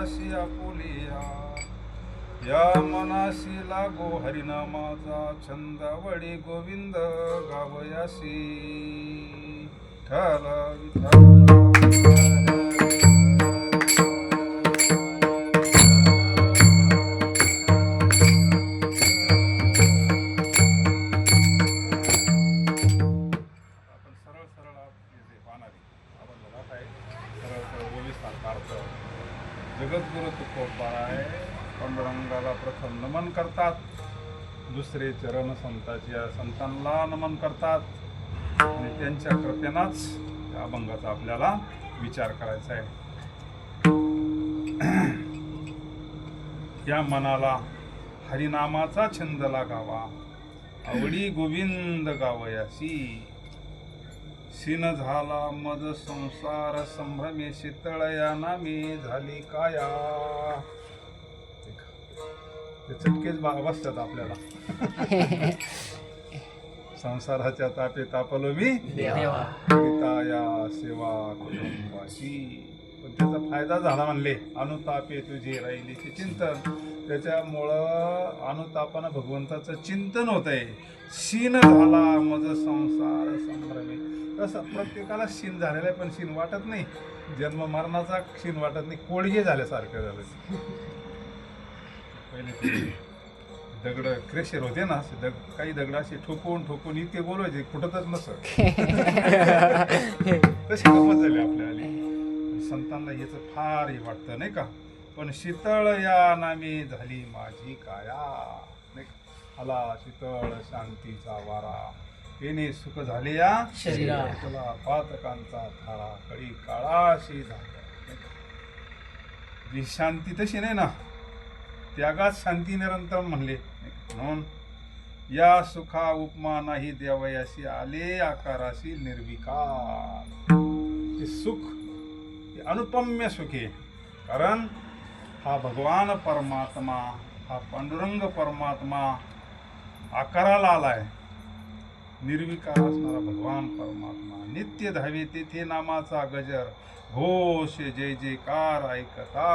मनाशी आपुलिया, या मनाशी लागो हरिनामाचा छंद, वडी गोविंद गावयासी. विठ्ठल जगद्गुरु तुकोबाराय पांडुरंगाला प्रथम नमन करतात, दुसरे चरण संतांच्या संतांना नमन करतात आणि त्यांच्या कृपेनाच या अभंगाचा आपल्याला विचार करायचा आहे. या मनाला हरिनामाचा छंद लागावा, आवडी गोविंद गावयासी. सीन झाला मज संसार संभ्रमे, शीतळया नामे झाली काया. ते चटकेच बसतात आपल्याला. संसाराच्या तापे तापलो मी पिताया सेवा कुटुंबाची. पण त्याचा फायदा झाला म्हणले, अनुतापे तुझे राहिलीचे चिंतन. त्याच्यामुळं अनुतापानं भगवंताचं चिंतन होत आहे. सीन झाला मज संसार संभ्रमे. तसं प्रत्येकाला शीन झालेला आहे, पण शीन वाटत नाही. जन्म मरणाचा शीन वाटत नाही, कोळगे झाल्यासारखं झालं. पहिले ते दगड क्रेशर होते ना, काही दगड असे ठोकून इतके बोलवायचे कुठतच नसत. तशी गमत झाली आपल्याला. संतांना याचं फार हे वाटतं नाही का. पण शीतळ या नामे झाली माझी काया, नाही का. आला शीतळ शांतीचा वारा, येणे सुख झाले या शरीरा. तुला पातकांचा थारा, कळी काळाशी झाला. जी शांती तशी नाही ना, त्यागात शांती निरंतर म्हणले. म्हणून या सुखा उपमा नाही देवयासी, आले आकाराशी निर्विकार. हे सुख हे अनुपम्य सुख आहे. कारण हा भगवान परमात्मा, हा पांडुरंग परमात्मा आकाराला आलाय. निर्विकार असणारा भगवान परमात्मा नित्य धावे तेथे नामाचा गजर, घोष जय जयकार ऐकता.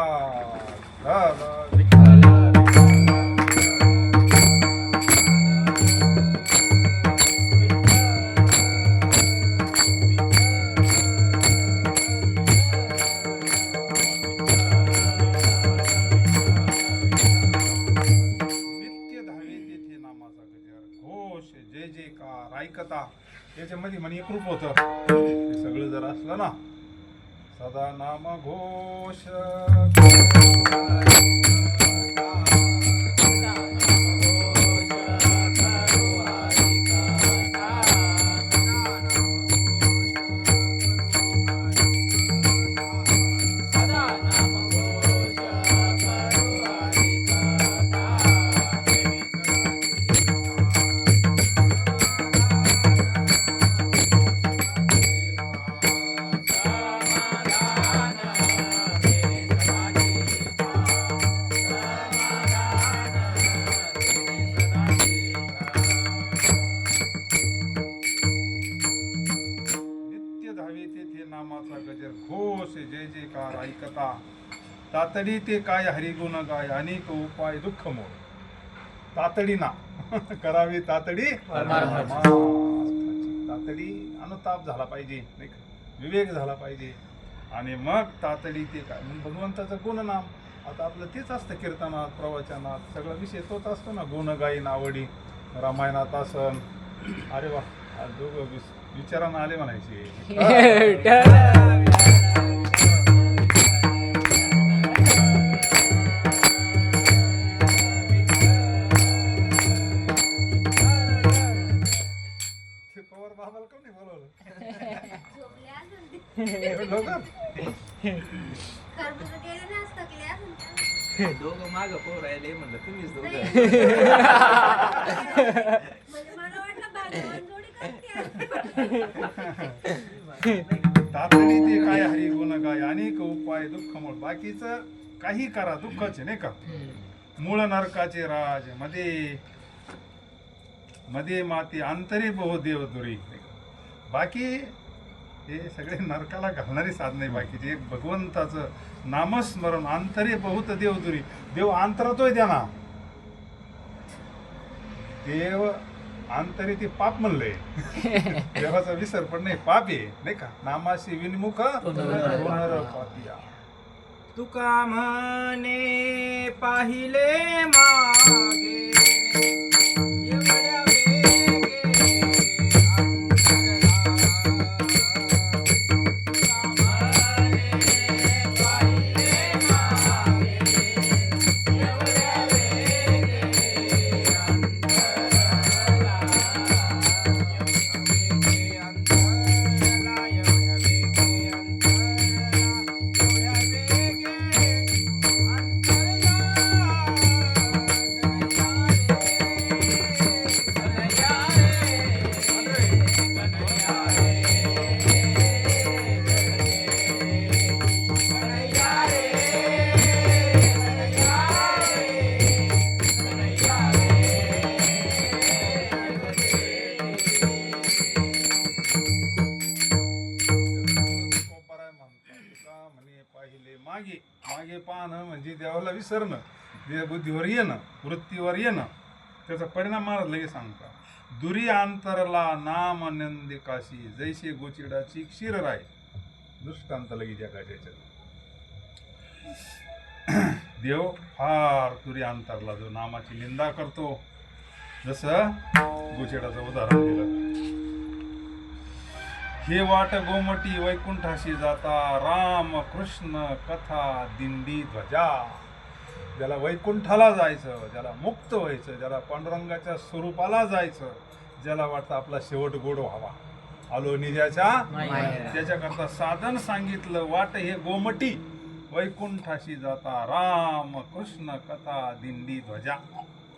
जय जयकार ऐकता. त्याच्यामध्ये म्हणे एक रूप होतं. ते सगळं जर असलं ना, सदा नाम घोष नामाचा गजर, घोष जय जयकार ऐकता. तातडी ते काय हरिगुण गाय, अनेक उपाय दुःख मोड. तातडीना करावी तातडी. तातडी अनुताप झाला पाहिजे, नाही का, विवेक झाला पाहिजे. आणि मग तातडी ते काय, मग भगवंताचं गुणनाम. आता आपलं तेच असतं कीर्तनात प्रवचनात, सगळा विषय तोच असतो ना. गुण गायन आवडी, रामायणात आसन. अरे वा, आज दोघं विचारानं आले म्हणायचे. पवार बाबाला कोण नाही बोलवलं. दोघं माग पोर राहिले म्हणलं तुम्हीच दोघं. तातडी ते काय हरी गुण गाय, अनेक उपाय दुःख मूळ. बाकीचं काही करा दुःखाचे नाही का. मूळ नरकाचे राज, मध्ये मध्ये माती, अंतरी बहु देव दुरी. बाकी हे सगळे नरकाला घालणारी साधने बाकीचे. एक भगवंताचं नामस्मरण अंतरे बहुत देवदुरी. देव अंतरतोय त्यांना, देव अंतरी ते पाप म्हणलंय. देवाचा विसर पण नाही, पाप आहे नाही का. नामाशी विनमुख पुनरपापिया. तुका म्हणे पाहिले मागे एवढ्या वेगे अंतरला. तुका म्हणे पाहिले मागे एवढ्या वेगे अंतरला. एवढ्या वेगे अंतरला, पाहिले मागे. मागे पाहणं म्हणजे देवाला विसरणं, बुद्धीवर येणं, वृत्तीवर येणं. त्याचा परिणाम मला लगेच सांगता. दुरी अंतरला नाम नंदिकाशी जैसे गोचिडाची क्षीर राय. दृष्टांत लगेच जगाच्या याच्यात. देव फार दुरी अंतरला जो नामाची निंदा करतो, जसं गोचिडाचं उदाहरण दिलं. हे वाट गोमटी वैकुंठाशी जाता राम कृष्ण कथा दिंडी ध्वजा. ज्याला वैकुंठाला जायचं, ज्याला मुक्त व्हायचं, ज्याला पांडुरंगाच्या स्वरूपाला जायचं, ज्याला वाटतं आपला शेवट गोड व्हावा, आलो निजाच्या, त्याच्याकरता साधन सांगितलं. वाट हे गोमटी वैकुंठाशी जाता राम कृष्ण कथा दिंडी ध्वजा.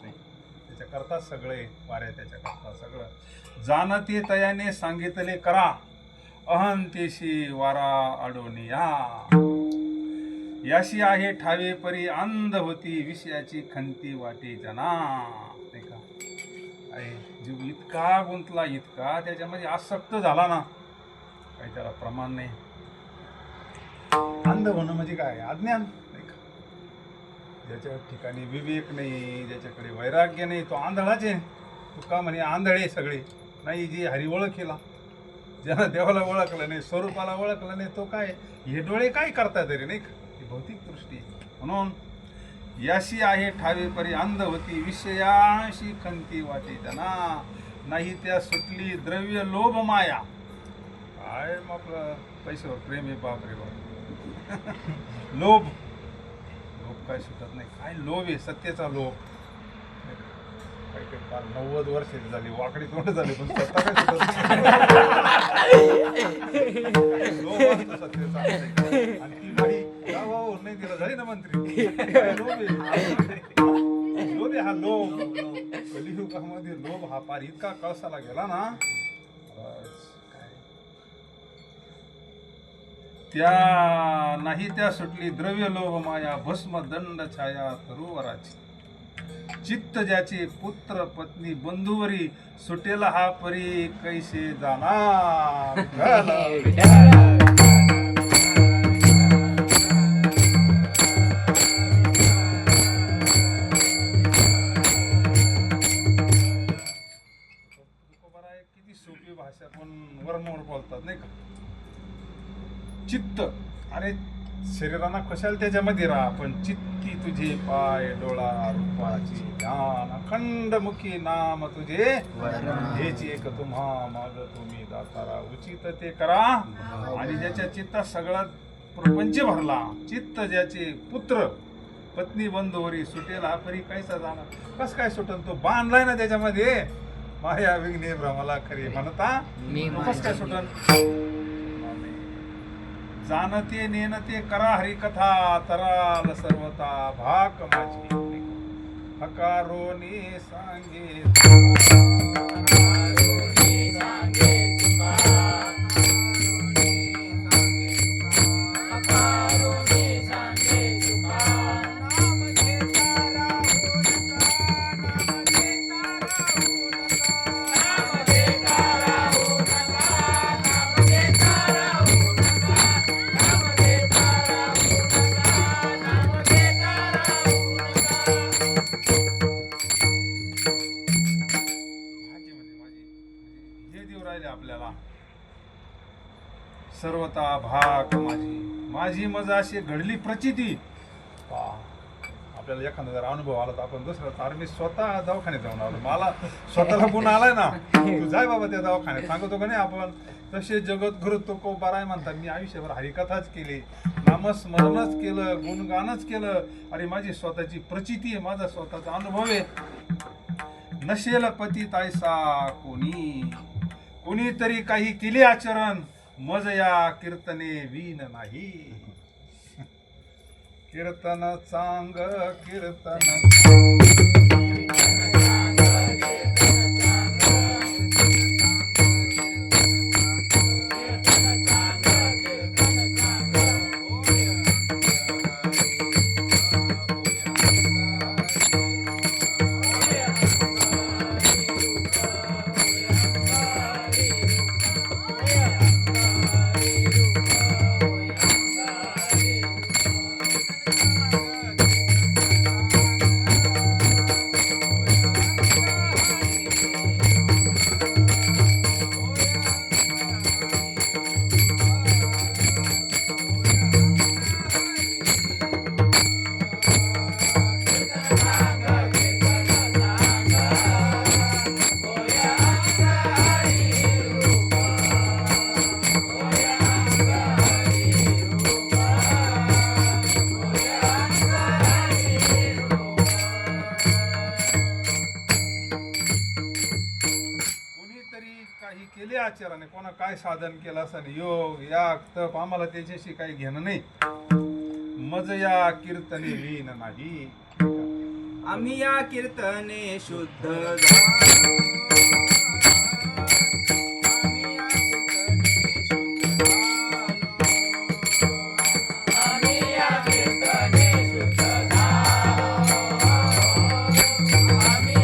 त्याच्याकरता सगळे वाऱ्या, त्याच्याकरता सगळं जाणते तयाने सांगितले करा. अहंतेशी वारा अडोनिया. याशी आहे ठावे परी अंध होती विषयाची खंती वाटे जना. नाही का, जीव इतका गुंतला, इतका त्याच्यामध्ये आसक्त झाला ना, काही त्याला प्रमाण नाही. अंध होणं म्हणजे काय, अज्ञान नाही का. ज्याच्या ठिकाणी विवेक नाही, ज्याच्याकडे वैराग्य नाही, तो आंधळाच आहे. तुका म्हणे आंधळे सगळे नाही. जे हरी ओळखीला, ज्याला देवाला ओळखलं नाही, स्वरूपाला ओळखलं नाही, तो काय, हे डोळे काय करतात तरी नाही का. ही भौतिक दृष्टी. म्हणून याशी आहे ठावे परी अंध होती विषयाशी खंती वाटे त्यांना. नाही त्या सुटली द्रव्य लोभ माया. काय मग आपलं पैशावर प्रेम आहे, बाप रे बाप. लोभ, लोभ काय सुटत नाही. काय लोभ आहे, सत्तेचा लोभ. काही काही फार 90 वर्ष झाली, वाकडी तोंड झाली, पण सत्ता काय सुटत लोभ असतो सत्तेचा. आणि ती बाई गावावर नाही दिला झाली ना मंत्री. काय लोभ आहे, लोभ आहे हा लोभ. कलियुगामध्ये लोभ हा फार इतका कळसाला गेला ना. त्या नाही त्या सुटली द्रव्य लोभ माया भस्म दंड छाया तरुवराची. चित्त ज्याचे पुत्र पत्नी बंधुवरी सुटेला हा परी कैसे जाणार. किती सोपी भाषा पण वरमोर बोलतात नाही का. चित्त, अरे शरीराला कशाला त्याच्यामध्ये राहा, पण चित्ती तुझे पाय डोळा रूपाची ध्यान अखंड मुखी नाम तुझे हेची एक तुम्हा माग तुम्ही दातारा उचित ते करा. आणि ज्याच्या चित्तात सगळा प्रपंच भरला, चित्त ज्याचे पुत्र पत्नी बंधुवरी सुटेल हा परी कैसा जाणार. कस काय सुटन, तो बांधलाय ना त्याच्यामध्ये. माया विघ्ने भ्रमला खरी म्हणता कस काय सुटन. जाणते नेनते करा हरिकथा तराल सर्वता भाक माझी. हकारोनी सांगे सर्वता भाक माझी मज अशी घडली प्रचिती. आपल्याला एखादा जर अनुभव आला तर आपण दुसरा तर मी स्वतः दवाखान्यात जाऊन आलो, मला स्वतःला गुण आलाय ना, तू जाय बाबा त्या दवाखान्यात, सांगतो का नाही आपण. तसे जगद्गुरु तुकोबा राय म्हणतात, मी आयुष्यभर हरिकथाच केली, नामस्मरणच केलं, गुणगानच केलं. अरे माझी स्वतःची प्रचिती आहे, माझा स्वतःचा अनुभव आहे. नशेल पती तायसा कोणीतरी काही केले आचरण, मज या कीर्तने वीन नाही. कीर्तन चांग कीर्तन काही केले आचरणे, कोणा काय साधन केलं असं योग याग तप, आम्हाला त्याच्याशी काही घेणं नाही. मज या कीर्तने वीन नाही. आम्ही या कीर्तने शुद्ध झालो. आम्ही या कीर्तने शुद्ध झालो. आम्ही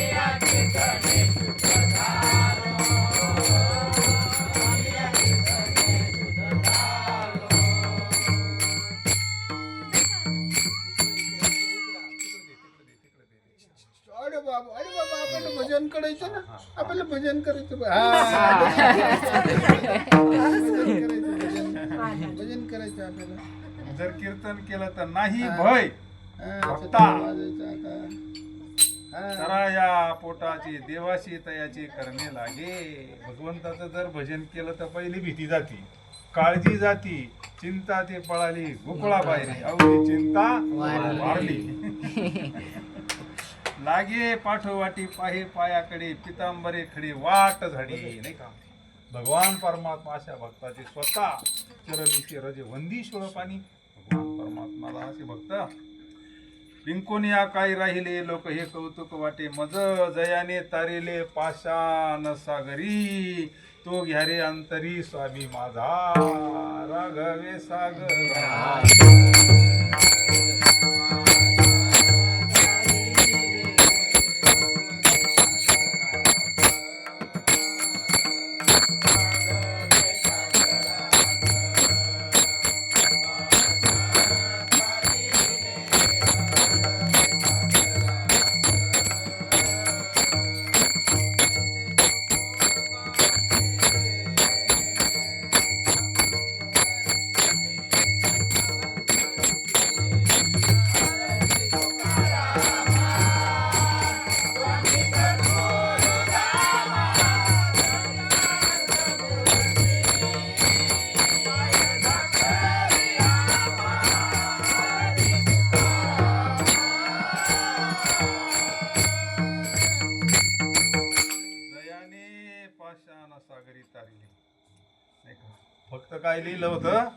या कीर्तने शुद्ध झालो. आम्ही या कीर्तने शुद्ध झालो. अरे बाबा आपल्याला भजन करायचं ना, आपल्याला भजन करायचं. भजन करायचं आपल्याला. जर कीर्तन केलं तर नाही भय भक्ता. तरा या पोटाची देवाशी तयाची करणे लागे. भगवंताचं जर भजन केलं तर पहिली भीती जाती, काळजी जाती, चिंता ते पळाली गोकुळा बाहेर, अवघी चिंता वारली. लागे पाठोवाटी पाहे पायाकडे, पितांबरे खडे वाट झाडी. नाही का, भगवान परमात्मा अशा भक्ताचे स्वतः चरणीचे रजे वंदी शोळ पाणी. भगवान परमात्माला असे भक्त पिंकोनिया काही राहिले लोक हे कौतुक वाटे. मज जयाने तारिले पाषाण सागरी, तो घ्या रे अंतरी स्वामी माझा राघवे सागर. सागरी तारिले. नाही का, फक्त काय लिहिलं होतं,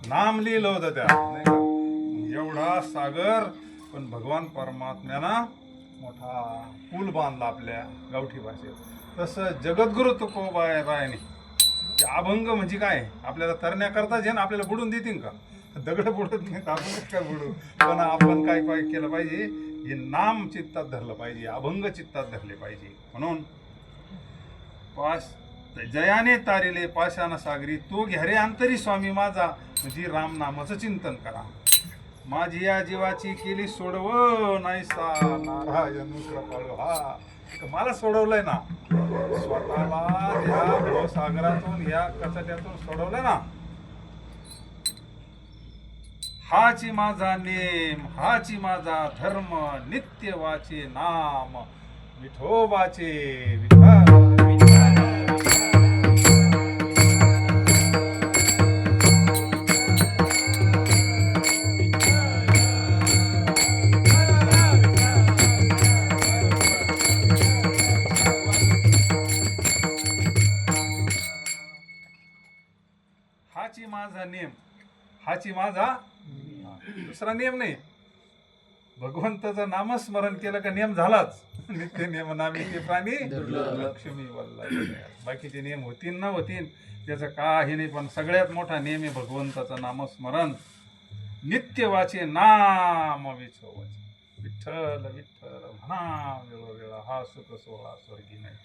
नाम लिहिलं होतं त्या. नाही का, एवढा सागर, पण भगवान परमात्म्यानं मोठा पूल बांधला आपल्या गावठी भाषेत. तसं जगद्गुरु तुकोबा रायाने अभंग म्हणजे काय, आपल्याला तरण्याकरता जे ना आपल्याला बुडून देतील का, दगड बुडत नाही आपण काय बुडू, पण आपण काय काय केलं पाहिजे, हे नाम चित्तात धरलं पाहिजे, अभंग चित्तात धरले पाहिजे. म्हणून जयाने तारिले पाशाना सागरी, तो घ्यारे अंतरी स्वामी माझा, म्हणजे राम नामाचं चिंतन करा. माझी या जीवाची केली सोडव नाहीसा नारायण कृपाळू. हा मला सोडवलंय ना, स्वतःला या भवसागरातून या कचऱ्यातून सोडवलंय ना. हाची माझा नेम, हाची माझा धर्म, नित्य वाचे नाम विठोबाचे. विठ्ठल हाची माझा नेम, हाची माझा दुसरा नियम नाही. भगवंताचं नामस्मरण केलं का नियम झालाच. नित्य नियम नामी ते प्राणी लक्ष्मी वल्लभ. बाकीचे नियम होतील न होतील त्याचं काही नाही, पण सगळ्यात मोठा नियम आहे भगवंताचं नामस्मरण. नित्य वाचे नाम विठोबाचे. विठ्ठल विठ्ठल म्हणा वेळोवेळा, हा सुख सोहळा स्वर्गी नाही.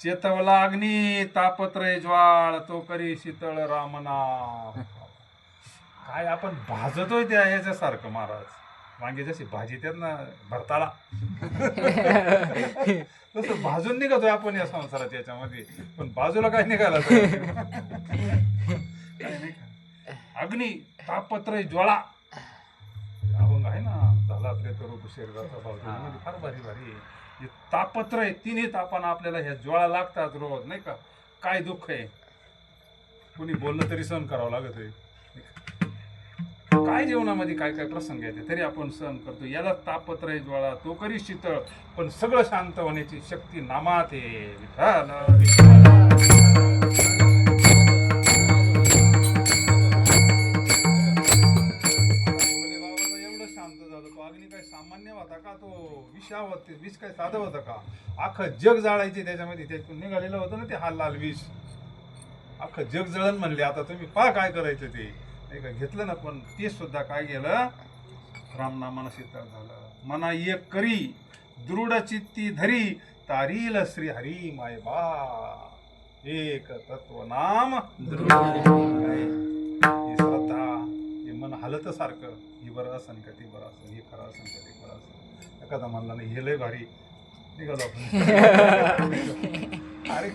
चेतवला अग्नी तापत्रय ज्वाळ, तो करी शीतळ रामनाम. काय आपण भाजतोय त्या याच्यासारखं महाराज. वांगे जशी भाजी त्यात ना भरताला तसं भाजून निघतोय आपण या संसारात याच्यामध्ये, पण बाजूला काय निघाला अग्नी तापत्रय ज्वाळा. अभंग आहे ना, झाला प्रेतरूप शरीराचा भाव, फार भारी भारी. तापत्रय, तिन्ही तापांना आपल्याला ह्या ज्वाळा लागतात रोज, नाही का. काय दुःख आहे, कुणी बोललं तरी सहन करावं लागत आहे. काय जीवनामध्ये काय काय प्रसंग येते तरी आपण सहन करतो. याला तापत्रय ज्वाळा, तो करी शीतळ, पण सगळं शांत होण्याची शक्ती नामात आहे. एवढं शांत झालं, तो अग्नी काय सामान्य होता का, तो विषावत विष काय साधं होतं का. अख्खं जग जाळायचे त्याच्यामध्ये, त्यातून निघालेलं होतं ना ते हा लाल विष. अख्खं जग जळण म्हणले. आता तुम्ही पहा काय करायचं ते, नाही का, घेतलं ना. पण ते सुद्धा काय गेलं, रामनामानं शीतळ झालं. मना एक करी दृढ चित्ती धरी, तारील श्री हरी माय बा. एक तत्व नाम दृढ. ही श्रद्धा, हे मन हलत सारखं, ही बरं असन का ती बरं असन, हे खरं असन का ते खरं असन. एखादा म्हणला नाही हे लय भारी, निघालो आपण. अरे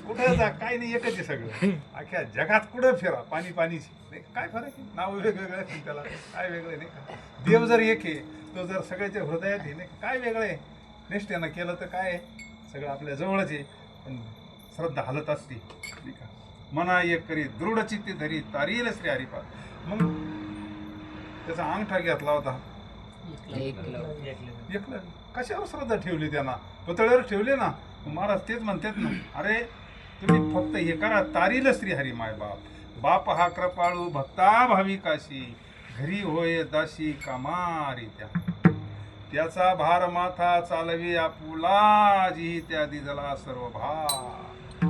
कुठं जा, काय नाही, एकच आहे सगळं. अख्ख्या जगात कुठं फिरा, पाणी पाणीची नाही. काय फरक आहे, नाव वेगवेगळं आहे त्याला, काय वेगळं नाही का. देव जर एक आहे, तो जर सगळ्याच्या हृदयात आहे, नाही काय वेगळं आहे. निष्ठेनं केलं तर काय आहे, सगळं आपल्या जवळच आहे. पण श्रद्धा हलत असते, नाही का. मना एक करी दृढ चित्ती धरी, तारील श्री हरिपाद. मग त्याचा अंगठा घेतला होता, एकलं. कशावर श्रद्धा ठेवली त्यांना, पुतळ्यावर ठेवली ना. महाराज तेच म्हणतात ना, अरे तुम्ही फक्त हे करा, तारील श्री हरी माय बाप. बाप हा कृपाळू भक्ता भाविकाशी, घरी होय दाशी कामारी त्या. त्याचा भार माथा चालवी आपुला, जी त्या दिजला सर्व भार.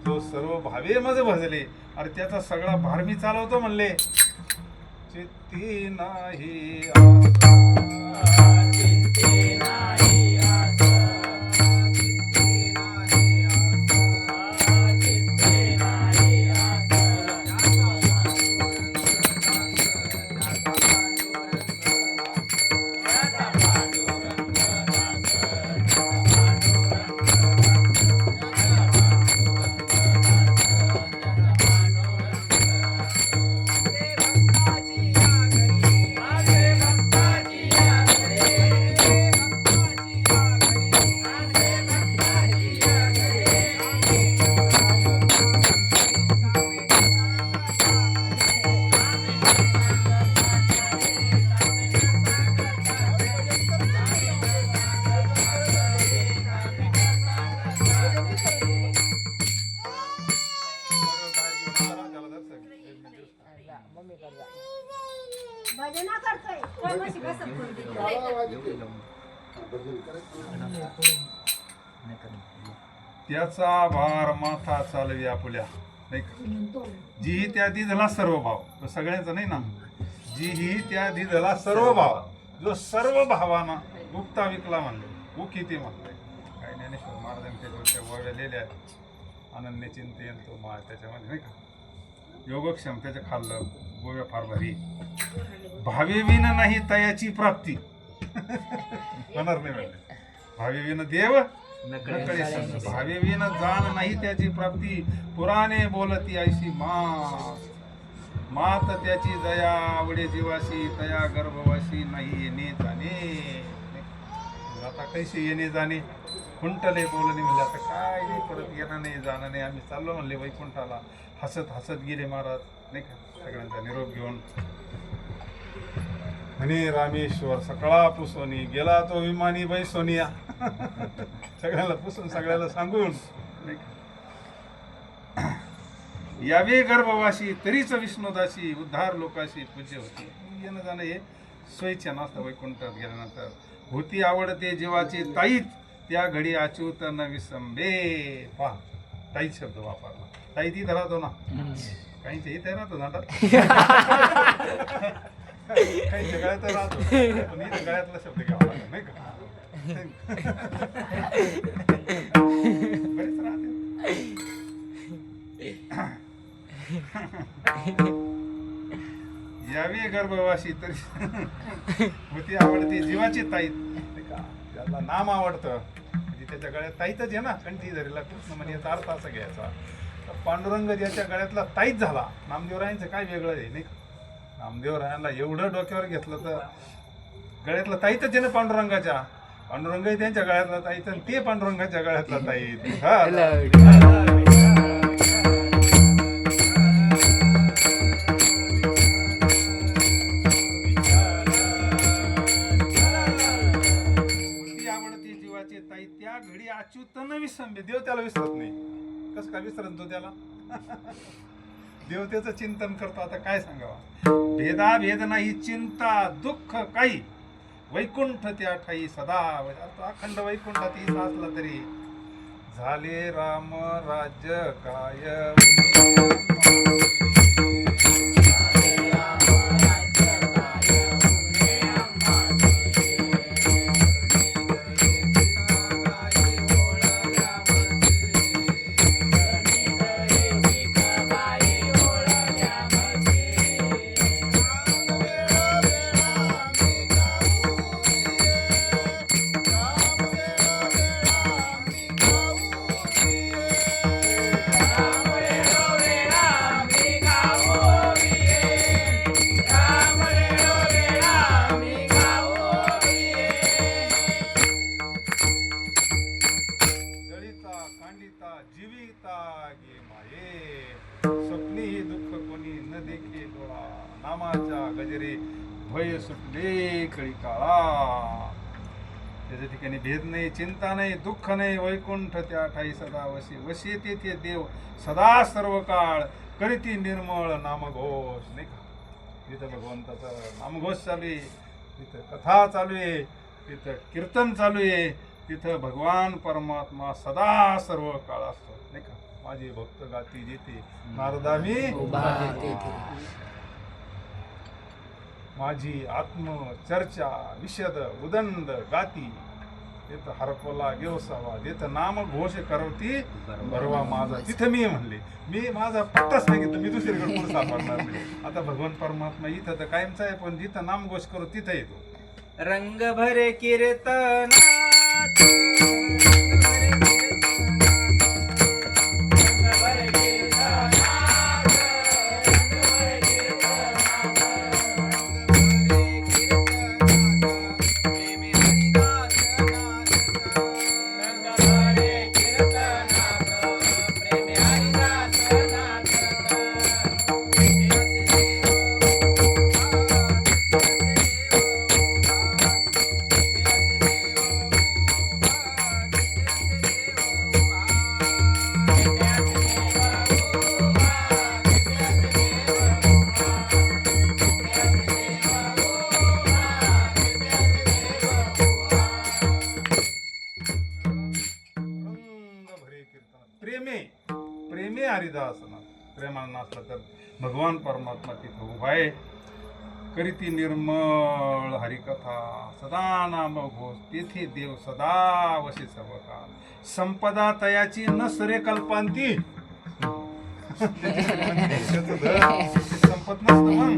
तो सर्व भावे मज भजले, अरे त्याचा सगळा भार मी चालवतो म्हणले. चित्ती नाही आसा, चित्ती नाही आसा. भजना करतोय कोण मशी बसत त्याचा भार माथा चालवी आपुल्या, नाही का. जी ही त्या दिधला सर्व भाव, तो सगळ्यांचा नाही ना. जी ही त्या दिधला सर्व भाव, जो सर्व भावाना गुप्ता विकला म्हणले उकिती म्हणले काही ज्ञानेश्वर महाराजांच्या डोक्या गोव्या लिहिल्या अनन्य चिंतेन तो मा त्याच्यामध्ये नाही का योगक्षम त्याच्या खाल्लं गोव्या फार भारी भावी विन नाही तयाची प्राप्ती होणार नाही म्हणले भावी विन देव नकळे संत. भावी विन जाण नाही त्याची प्राप्ती पुराणे बोलती ऐशी मात त्याची दया आवडे जीवाशी तया गर्भवासी नाही येणे जाणे आता कैसे येणे जाणे खुंटले बोलणे म्हणले आता काय नाही परत येणं नाही जाणं नाही आम्ही चाललो म्हणले वैकुंठाला हसत हसत गेले महाराज नाही का सगळ्यांचा निरोप घेऊन आणि रामेश्वर सकाळा पुसोनी गेला तो विमानी बाई सोनिया सगळ्याला पुसून सगळ्याला सांगून नाही का? यावे गर्भवासी तरीच विष्णुदासी उद्धार लोकाशी पूज्य होती येणं जाणं हे सोयीच्या नसतं वैकुंठात गेल्यानंतर होती आवडते जीवाची ताईत त्या घडी अच्युत न विसंबे पहा ताईत शब्द वापरला ताईत इथं राहतो ना काहींच्या इथे राहतो ना काही गळ्यात राहतो पण इथं गळ्यातला शब्द घ्यावा लागला नाही का बरेच राहते यावी गर्भवासी तरी होती आवडती जीवाची ताईत त्याला नाम आवडतं म्हणजे त्याच्या गळ्यात ताईतच आहे ना कंठी धरीला कृष्ण म्हणजे याचा अर्थ असा घ्यायचा तर पांडुरंग ज्याच्या गळ्यातला ताईत झाला नामदेवरायांचं काय वेगळं आहे नाही नामदेवरायांना एवढं डोक्यावर घेतलं तर गळ्यातला ताईतच आहे ना पांडुरंगाच्या पांडुरंगही त्यांच्या गळ्यातला ताईत आणि ते पांडुरंगाच्या गळ्यातला ताईत आवडती जीवाचे ताई त्या घडी अच्युत न विसंबे देव त्याला विसरत नाही कस काय विसरत तो त्याला देवतेचं चिंतन करतो आता काय सांगावा भेदा भेद नाही चिंता दुःख काही वैकुंठ त्या ठाई सदा अखंड वैकुंठात ईसा असला तरी झाले राम राज्य काय जीविता गे माये स्वप्नी ही दुःख कोणी न देखे डोळा नामाच्या गजरे भय सुटले कळी काळा त्याच्या ठिकाणी भेद नाही चिंता नाही दुःख नाही वैकुंठ त्या ठाई सदा वशी वशी तेथे देव सदा सर्व काळ करीती निर्मळ नामघोष नाही का तिथं भगवंताचा नामघोष चालू आहे तिथं कथा चालू आहे तिथं कीर्तन चालू आहे तिथं भगवान परमात्मा सदा सर्व काळ असतो नाही का माझे भक्त गाती जिथे नारदा मी माझी आत्म चर्चा विशद उदंड गाती तिथं हरकोला गेवसावा तिथं नाम घोष करवती बरवा माझा तिथं मी म्हणले मी माझा पत्ता सांगितलं मी दुसरीकडे पुढे सापडणार नाही आता भगवान परमात्मा इथं तर कायमचा आहे पण जिथं नाम घोष करू तिथं येतो रंग भरे कीर्तना प्रेमे हरिदासना प्रेमानं नसलं तर भगवान परमात्मा तिथं उभा आहे करीती निर्मळ हरिकथा सदा नाम घोष तेथे देव सदा वसे सर्व काळ संपदा तयाची न सरे कल्पांती त्याचं धन संपत नसतं मग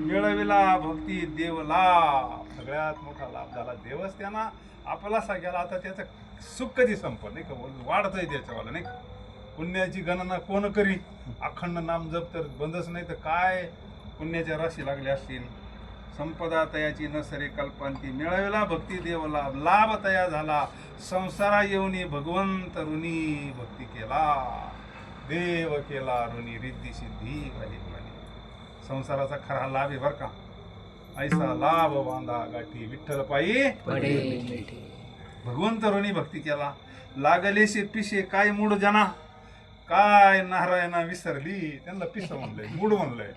मिळविला भक्ती देव लाभ सगळ्यात मोठा लाभ झाला देवच त्यांना आपला सगळ्याला आता त्याचं सुख कधी संपत नाही का वाढतंय त्याच्यावाला नाही का पुण्याची गणना कोण करी अखंड नाम जप तर बंदच नाही तर काय पुण्याच्या राशी लागल्या असतील संपदा तयाची नसरे कल्पांती मिळविला भक्ती देव लाभ लाभ तया झाला संसारा येऊनी भगवंत ऋणी भक्ती केला देव केला ऋणी रिद्धी सिद्धी घाली संसाराचा खरा लाभ आहे बर का ऐसा लाभ बांधा गाठी विठ्ठल पायी भगवंत ऋणी भक्ती केला लागलेशे पिशे काय मूड जना काय नारायणा विसरली त्यांना पिस म्हणलंय मूड म्हणलंय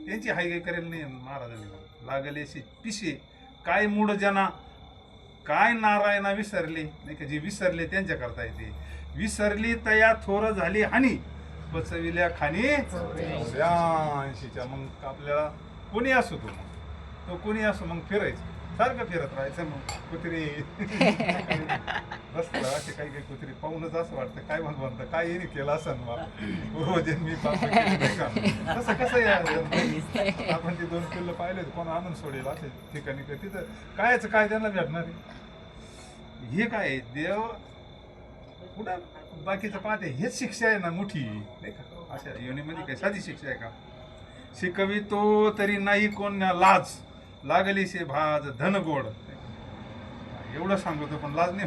त्यांची हाय काय करेल नाही महाराजांनी लागलेशे पिशे काय मूड जना काय नारायणा विसरली नाही का जे विसरले त्यांच्या करता येते विसरली तया थोर झाली हानी पचविल्या खाणी चौऱ्याऐंशीच्या मग आपल्याला कोणी असो तो कोणी असो मग फिरायचं सारखं फिरत राहायचं मग कुत्री रस्त्याला असे काही काही कुत्री पाहूनच असं वाटतं काय म्हणतं काय येणे केलं असं पूर्वजन मी तसं कसं आपण ते 2 पिल्लं पाहिले कोण आणून सोडेल असे ठिकाणी तिथं कायच काय त्यांना भेटणार आहे हे काय देव कुठं बाकीचं पाहते हेच शिक्षा आहे ना मोठी नाही का अशा योनीमध्ये काही साधी शिक्षा आहे का शिकवितो तरी नाही कोण लाज लागली शे भाज धन गोड एवढं सांगतो पण लाज नाही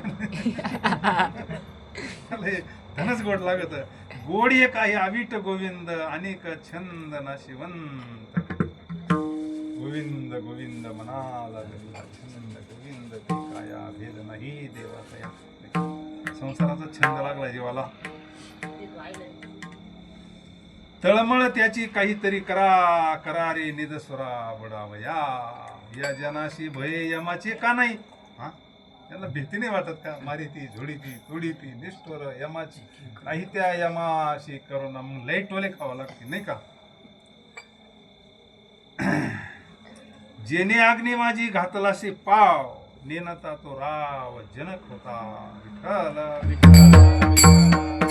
धनच गोड लागत गोड एक आहे अविट गोविंद अनेक छंद नाशिवंत गोविंद गोविंद मनाला छंद गोविंद ते काया भेद नाही देवाचा संसाराचा छंद लागला जीवाला तळमळ त्याची काहीतरी करा करारे निदस्वरा बडावया या जनाशी भये यमाचे का नाही हा त्यांना भीती नाही वाटत का मारी ती झोडी ती तोडी ती निष्ठोर यमाची काही त्या यमाशी करून मग लई टोले खावं लागते नाही का जेने अग्नी माझी घातलाशी पाव नेनता तो राव जनक होता विठ्ठल विठ्ठल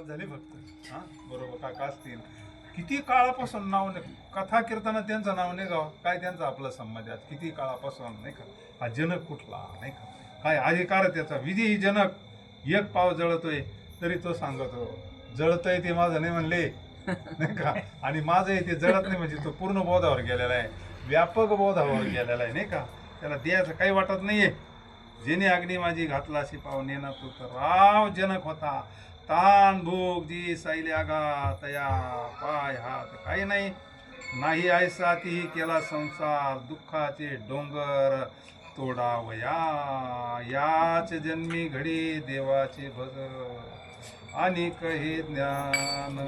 झाले फक्त हा बरोबर काका असतील किती काळापासून नाव कथा कीर्तना त्यांचं नाव नाही गाव काय त्यांचा आपला संबंध आहे किती काळापासून नाही का हा जनक कुठला नाही का काय अधिकार त्याचा विधी जनक एक पाव जळतोय तरी तो सांगतो जळतय ते माझं नाही म्हणले नाही का आणि माझं ते जळत नाही म्हणजे तो पूर्ण बोधावर गेलेला आहे व्यापक बोधावर गेलेला आहे नाही का त्याला द्यायचं काही वाटत नाहीये जेने अग्नी माझी घातला अशी पाव नेना तो तर राव जनक होता तान भूक जी साईल्या गा तया पाय हात काही नाही नाही ऐसा ती केला संसार दुःखाचे डोंगर तोडावया याच जन्मी घडी देवाचे भज आणि हे ज्ञान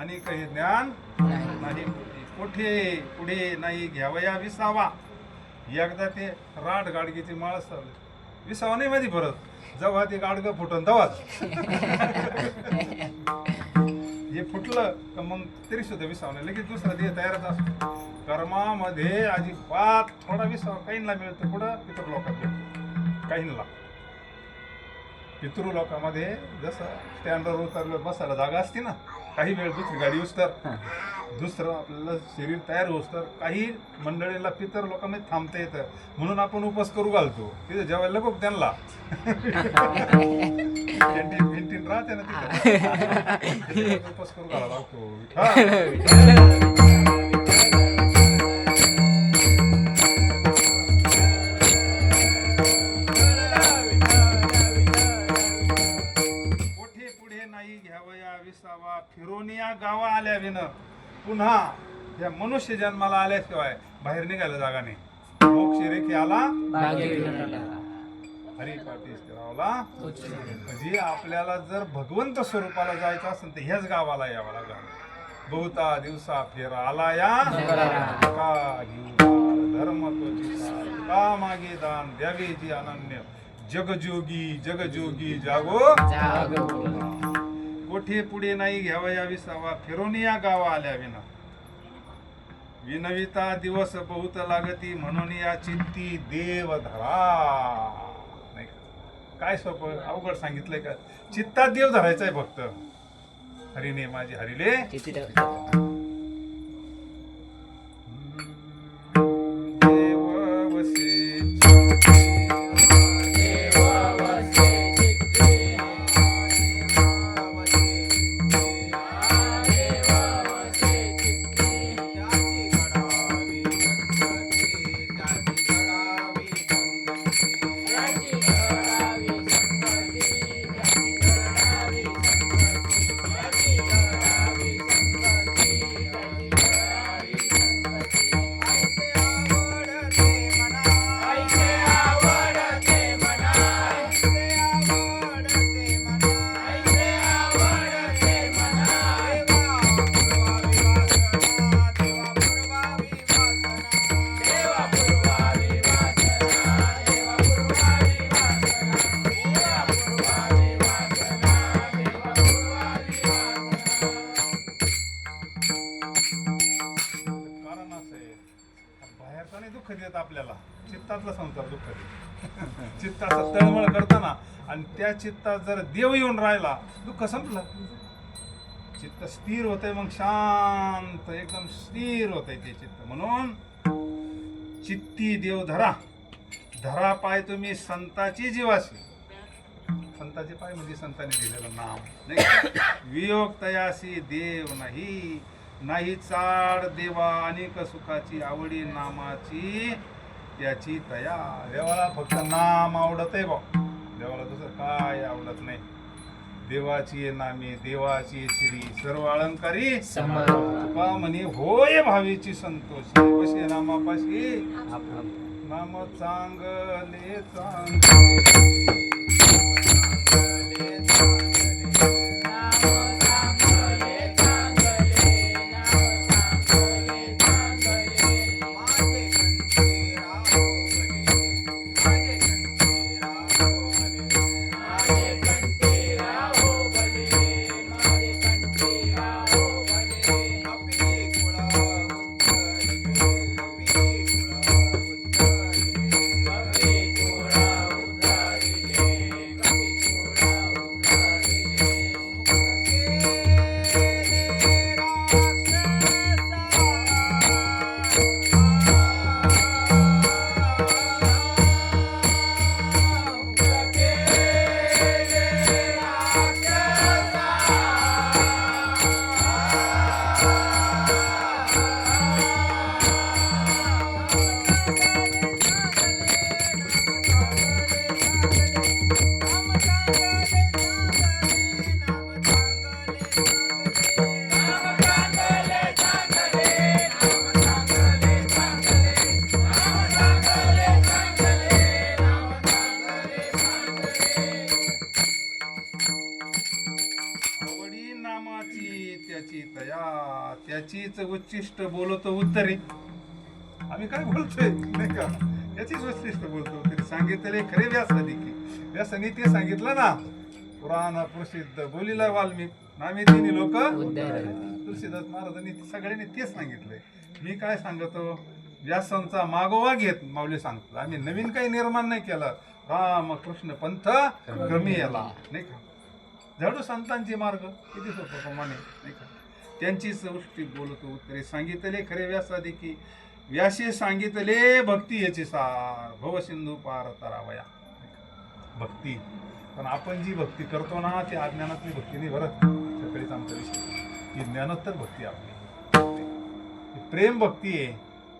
आणि काही ज्ञान नाही कोठे पुढे नाही घ्यावया विसावा एकदा ते राट गाडगीची माळ विसावा नाही माहिती परत जेव्हा ते गाडगं फुटन तेव्हाच हे फुटलं तर मग तरी सुद्धा विसावा नाही लगेच दुसरा ते तयारच असतो कर्मामध्ये अजिबात थोडा विसावा काहींना मिळतो, कुठं पितृ लोकात भेटतो काहींना. पितृ लोकांमध्ये जसं स्टँडवर उतरलं बसायला जागा असते ना, काही वेळ दुसरी गाडी येऊस तर दुसरं आपल्याला शरीर तयार होऊस तर काही मंडळीला पितर लोकांमध्ये थांबता येतं, म्हणून आपण उपवास करू घालतो. तिथे जेवायला बघ त्यांना कॅन्टीन राहते ना तिथे उपवास करू घाला लागतो. कोठे पुढे नाही घ्यावया विसावा, फिरून या गावा आल्या विन, पुन्हा या मनुष्य जन्माला आल्याशिवाय बाहेर निघायला जागा नाही. मोक्ष रेखे आला हरी पाठी स्थिरावला. म्हणजे आपल्याला जर भगवंत स्वरूपाला जायचं असेल तर ह्याच गावाला यावं लागेल. बहुता दिवसा फेरा आला या का घेऊ धर्म का मागे दान द्यावे जी अनन्य, जगजोगी जागो. कोठे पुढे नाही घ्यावया विसावा, फिरून या गावा आल्या विना, विनविता दिवस बहुत लागती, म्हणून या चित्ती देव धरा. नाही काय सोपं अवघड सांगितलंय का? चित्तात देव धरायचा आहे फक्त. हरिने माझी हरिले देव वसे दुःख देत आपल्याला, चित्तातला संसार दुःख देत. चित्ताचा तळमळ करताना आणि त्या चित्तात जर देव येऊन राहिला दुःख संपलं. चित्त स्थिर होतंय, मग शांत एकदम स्थिर होतंय ते चित्त. म्हणून चित्ती देव धरा, धरा पाय तुम्ही संताची जीवाशी. संताचे पाय म्हणजे संतांनी दिलेलं नाम नाही. वियोग तयासी देव नाही, नाही चाड देवा अनेक सुखाची, आवडी नामाची त्याची तया. देवाला फक्त नाम आवडत आहे बा, देवाला दुसरं काय आवडत नाही. देवाची नामे देवाची श्री सर्व अलंकारी, तुका म्हणे होय भावीची संतोषी, वशे नामापाशी नाम चांगले चांगले. त्याची तया, त्याचीच उच्चिष्ट बोलतो उत्तरे. आम्ही काय बोलतोय नाही का, त्याचीच उच्चिष्ट बोलतो उत्तरे. सांगितले खरे व्यासाने की, व्यासाने ते सांगितलं ना, पुराण प्रसिद्ध बोलिला वाल्मिक नामे तिन्ही लोक. तुलसीदास महाराजांनी सगळ्यांनी तेच सांगितलंय. मी काय सांगतो, व्यासांचा मागोवा घेत माऊली सांगतो, आम्ही नवीन काही निर्माण नाही केलं. रामकृष्ण पंथ क्रमी याला, नाही का. झाडू संतांचे मार्ग किती सोपं प्रमाणे, नाही का. त्यांची सृष्टी बोलतो उत्तरे सांगितले खरे व्यासादे की, व्यासे सांगितले भक्ती याचे सार, भव सिंधू पार तरावया. भक्ती, पण आपण जी भक्ती करतो ना ती अज्ञानातली भक्ती नाही. बरं, सकाळीच आमचा विषय ही ज्ञानोत्तर भक्ती आपली, ही प्रेम भक्ती आहे,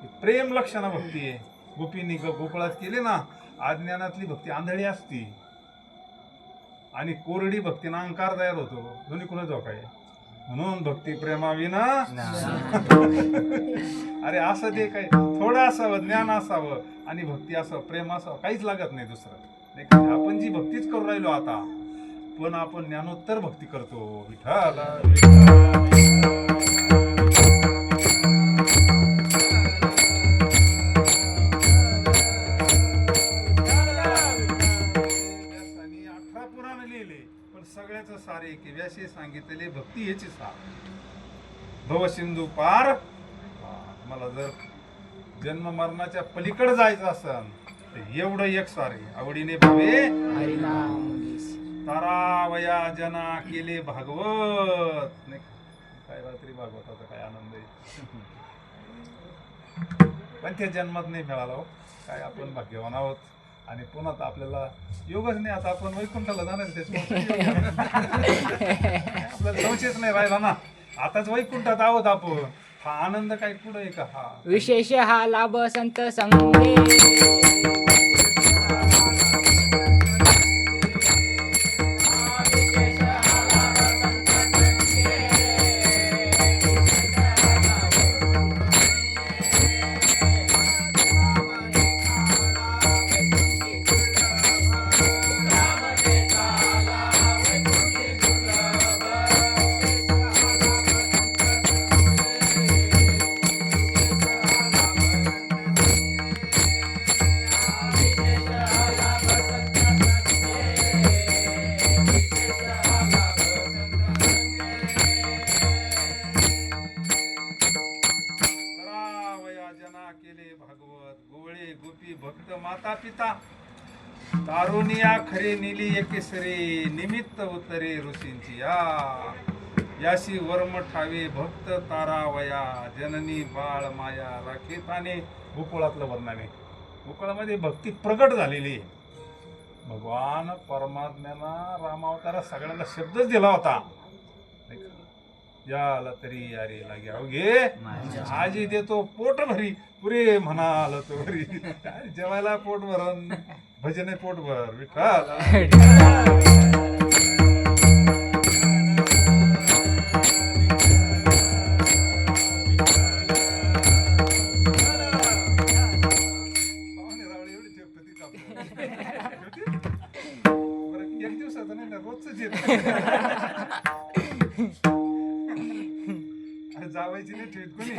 ही प्रेम लक्षणा भक्ती आहे. गोपींनी गोकुळात केली ना, अज्ञानातली भक्ती आंधळी असती आणि कोरडी भक्तीनं अहंकार तयार होतो. दोन्ही कुणा धोका आहे. म्हणून भक्ती प्रेमाविना अरे असं ते काय थोडं असावं, ज्ञान असावं आणि भक्ती असावं, प्रेम असावं, काहीच लागत नाही दुसरं, नाही का. आपण जी भक्तीच करू राहिलो आता, पण आपण ज्ञानोत्तर भक्ती करतो. विठ्ठल सगळ्याच सारे की व्यासे सांगितले भक्ती याची सार, भव सिंधू पार. मला जर जन्म मरणाच्या पलीकडे जायचं असेल तर एवढं एक सारे आवडीने भावे तारावया जना केले भागवत, नाही काय रात्री भागवताचा काय आनंद आहे. पण त्या जन्मात नाही मिळाला हो. काय आपण भाग्यवान आहोत. आणि पुन्हा तर आपल्याला योगच नाही. आता आपण वैकुंठाला जाणार त्याच्यामुळे आपल्याला संशयच नाही राहिला ना. आताच वैकुंठात आहोत आपण. हा आनंद काय पुढे आहे का. हा विशेष हा लाभ संत संगे, भक्त माता पिता तारुनिया खरे निली एकेसरे, निमित्त उतरे ऋषींची या. याशी वर्म ठावे भक्त तारावया, जननी बाळ माया राखेताने. गोकुळातलं वर्णन, गोकुळामध्ये भक्ती प्रगट झालेली आहे. भगवान परमात्म्याला रामावतारा सगळ्यांना शब्दच दिला होता, याला तरी अरे लागे अवघे आजी देतो पोट भरी, पुरे म्हणाल तो भरी. जेवायला पोट भरण, भजने पोट भर. विठ्ठल एक दिवसाचं नाही ना, रोजच येत. जावायची नाही ठेवत कोणी.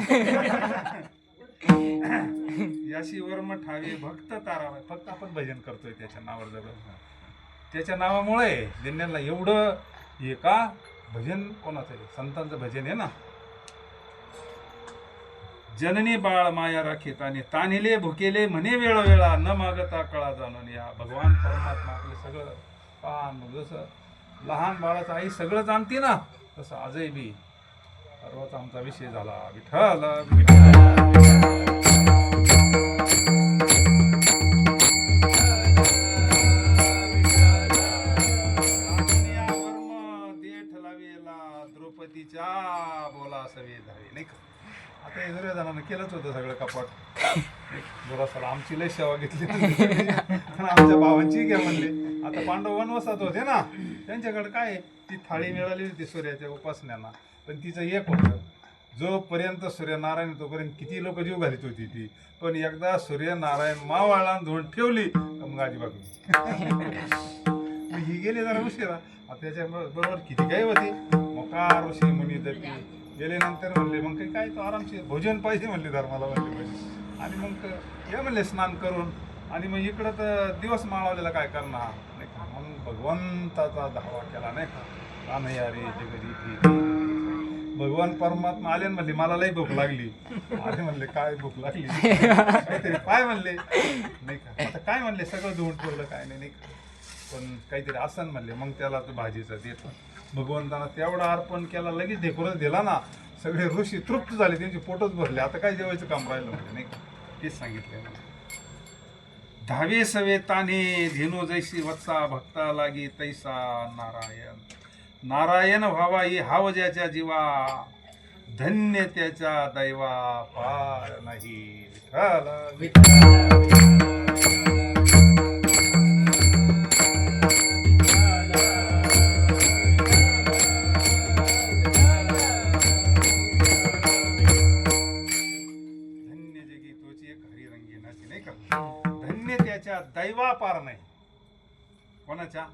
याशी वर्म ठावे भक्त तारावय. फक्त आपण भजन करतोय त्याच्या नावावर जगत. त्याच्या नावामुळे दिन्यांना एवढं हे का. भजन कोणाचं आहे, संतांचं भजन आहे ना. जननी बाळ माया राखीत आणि तानिले भुकेले म्हणे वेळोवेळा, न मागता कळा जाणून या. भगवान परमात्मा आपले सगळं पान, जसं लहान बाळाचं आई सगळं जाणते ना, तसं आजही बी सर्वच आमचा विषय झाला. विठ्ठल देठ लावेला द्रौपदीच्या बोला सवे धावे, नाही का. आता हे दुर्योधनानं केलंच होतं सगळं कपाट. बोला आमची लय सेवा घेतली, आमच्या भावांची घ्या म्हणले. आता पांडव वनवासात होते ना, त्यांच्याकडे काय ती थाळी मिळाली होती सूर्याच्या उपासण्याला. पण तिचं एक होतं, जोपर्यंत सूर्यनारायण तोपर्यंत किती लोक जीव घालीत होती ती. पण एकदा सूर्यनारायण मावाळा धुवून ठेवली मग आजीबाग ही गेली जरा उशिरा. आता त्याच्या बरोबर किती काही होती. मोकार ऋषी मुनी दपी गेले. नंतर म्हणले मग काही काय तो आरामशीर भोजन पाहिजे म्हणले धर्माला म्हणले पाहिजे. आणि मग हे म्हणले स्नान करून. आणि मग इकडं तर दिवस माळवलेला काय करणार, नाही का. मग भगवंताचा धावा केला, नाही का. रे जगदी भगवान भगवान परमात्मा आले आणि म्हणले मला लई भूक लागली. अरे म्हणले काय भूक लागली काहीतरी पाय म्हणले नाही का. आता काय म्हणले सगळं धुवून ठेवलं काय नाही का, पण काहीतरी आसन म्हणले. मग त्याला तो भाजीचा देत भगवंताना तेवढा अर्पण केला, लगेच ढेकूरच दिला ना. सगळे ऋषी तृप्त झाले, त्यांचे पोटच भरले. आता काय जेवायचं काम राहिलं म्हणजे नाही का. तेच सांगितलंय मला. धावे सवे ताने धेनू जैसी वत्सा भक्ता लागी तैसा नारायण. नारायण व्हावा ही हाव ज्याच्या जीवा, धन्य त्याच्या दैवा पार नाही. विठ्ठल धन्य जगी तोची एक हरिरंगी नाची नाही का. धन्य त्याच्या दैवा पार नाही. कोणाच्या?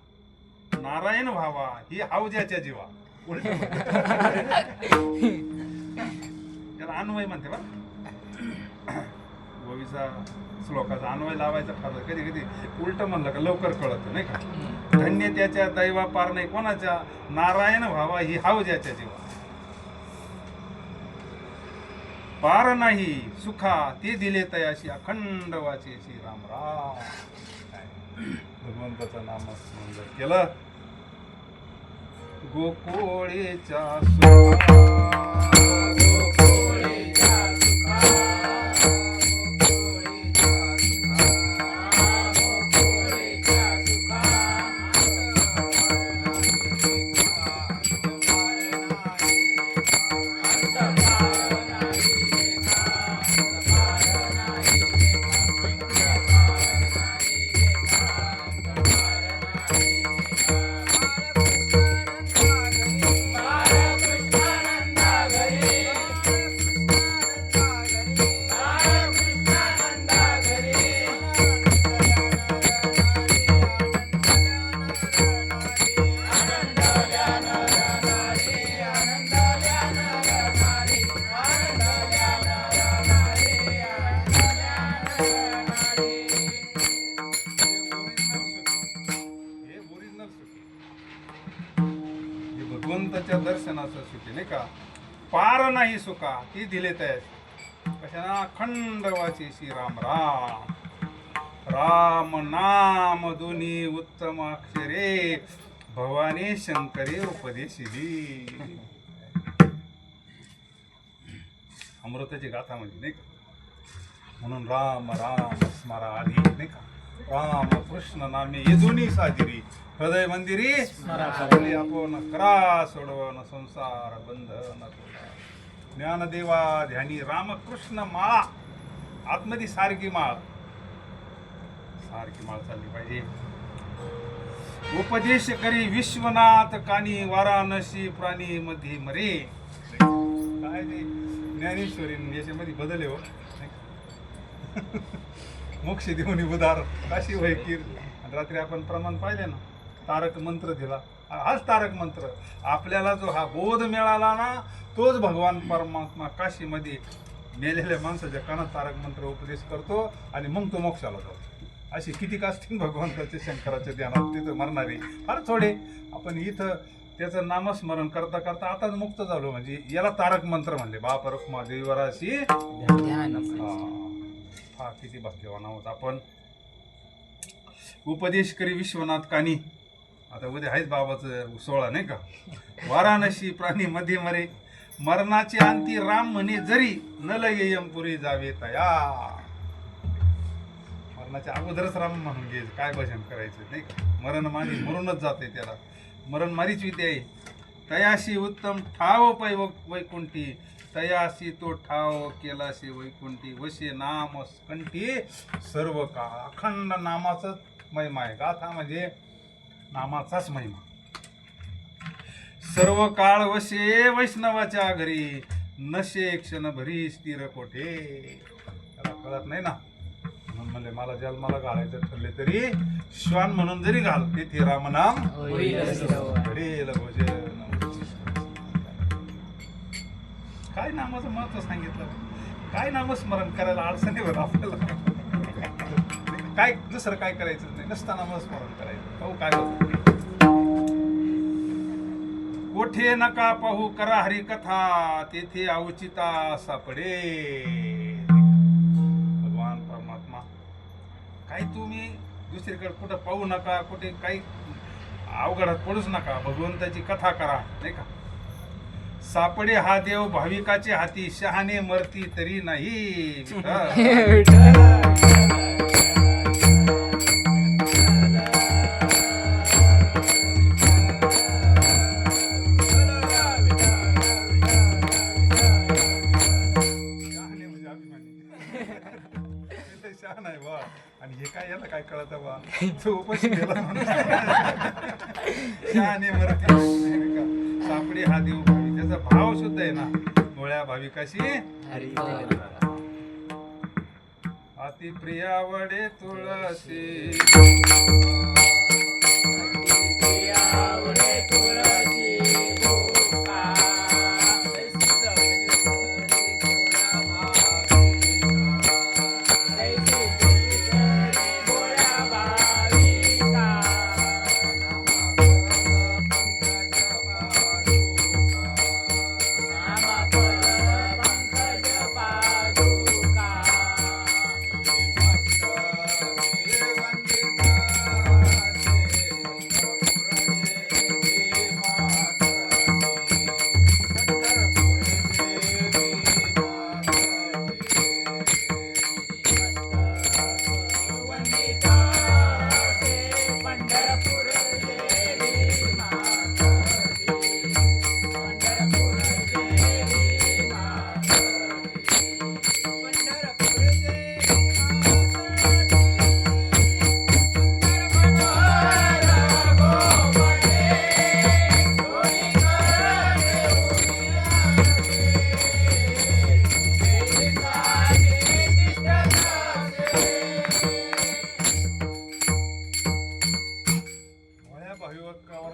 नारायण व्हावा ही हावज्याच्या जीवा. उलट त्याला अन्वय म्हणते बा. गोवीचा श्लोकाचा अन्वय लावायचा ठरलं. कधी कधी उलट म्हणलं का लवकर कळत नाही का. धन्य त्याच्या दैवा पार नाही. कोणाच्या? नारायण व्हावा ही हावज्याच्या जीवा. पार नाही सुखा ते दिले तयाशी अखंड वाचे श्रीराम राम. भगवंताचं नामस्मरण जर केलं गोकुळीच्या सुखा, गोकुळीच्या सुखा, गोकुळीच्या सुखा, भगवंताच्या दर्शनाचं सुखी नाही का. पार नाही सुखा ती दिले तयार कशाना अखंड वाचे श्रीराम राम. राम नाम दोन्ही उत्तम अक्षरे भवानी शंकरे उपदेशिली. अमृताची गाथा म्हणजे नाही का. म्हणून राम राम स्मरा आधी नाही का. राम कृष्ण नामे ये दोन्ही साजिरी हृदय मंदिरी स्मरावली आपण करा सोडवण संसार बंधन तुला. ज्ञानदेवा ध्यानी रामकृष्ण माळा आतमध्ये सारखी माळ चालली पाहिजे. उपदेश करी विश्वनाथ कानी वाराणसी प्राणी मध्ये मरे. काय ते ज्ञानेश्वरी याच्यामध्ये बदल आहे हो. मोक्ष देऊन उदार काशी वैकीर. रात्री आपण प्रमाण पाहिले ना, तारक मंत्र दिला. हाच तारक मंत्र आपल्याला जो हा बोध मिळाला ना, तोच भगवान परमात्मा काशीमध्ये मेलेल्या माणसाच्या कानात तारक मंत्र उपदेश करतो आणि मग तो मोक्षाला जातो. अशी किती असतील भगवंताच्या शंकराच्या ध्यानात तिथं मरणारे फार थोडे. आपण इथं त्याचं नामस्मरण करता करता आताच मुक्त झालो. म्हणजे याला तारक मंत्र म्हणले. बाप रखमा देवराशी हा किती भाग्यवान आहोत आपण. उपदेश करी विश्वनाथ कानी. आता उद्या आहेच बाबाचं 16 नाही का. वाराणसी प्राणी मध्ये मरे मरणाचे अंती राम म्हणे जरी न लयमपुरी जावे तया. मरणाच्या अगोदरच राम म्हणून घे. काय भजन करायचं नाही का. मरण माझी मरूनच जाते त्याला. मरण मारीच विद्या आहे. तयाशी उत्तम ठाव पै वैकुंठी. तयाशी तो ठाव केलाशी वैकुंठी. वशे नाम कंठी सर्व का. अखंड नामाचं महिमा आहे. गाथा म्हणजे नामाचाच महिमा. सर्व काळ वशे वैष्णवाच्या घरी. नशे क्षण भरी स्थिर कोठे. त्याला कळत नाही ना. म्हणून म्हणले मला जन्माला घालायचं ठरले तरी श्वान म्हणून जरी घाल तेथे रामनाम घडेल भोजन. काय नामाचं महत्व सांगितलं. काय नामस्मरण करायला अडचणीवर आपल्याला. काय दुसरं काय करायचं नाही. नसता नामस्मरण करायचं. पाहू काय होतं. कोठे नका पाहू करा हरी कथा तेथे अवचिता सापडे. भगवान परमात्मा काही तुम्ही दुसरीकडे कुठं पाहू नका, कुठे काही अवघडात पडूच नका, भगवंताची कथा करा नाही का. सापडे हा देव भाविकाचे हाती, शहाणे मरती तरी नाही. शहाणे म्हणजे अभिमानी. शहाण आहे बा. आणि हे काय याला काय कळत बा, तो उपाशी गेला म्हणून. शहाणे मरती नाही का. सापडे हा देव भावी, त्याचा भाव सुद्धा आहे ना, मुळ्या भाविकाशी अति प्रियावडे तुळशी.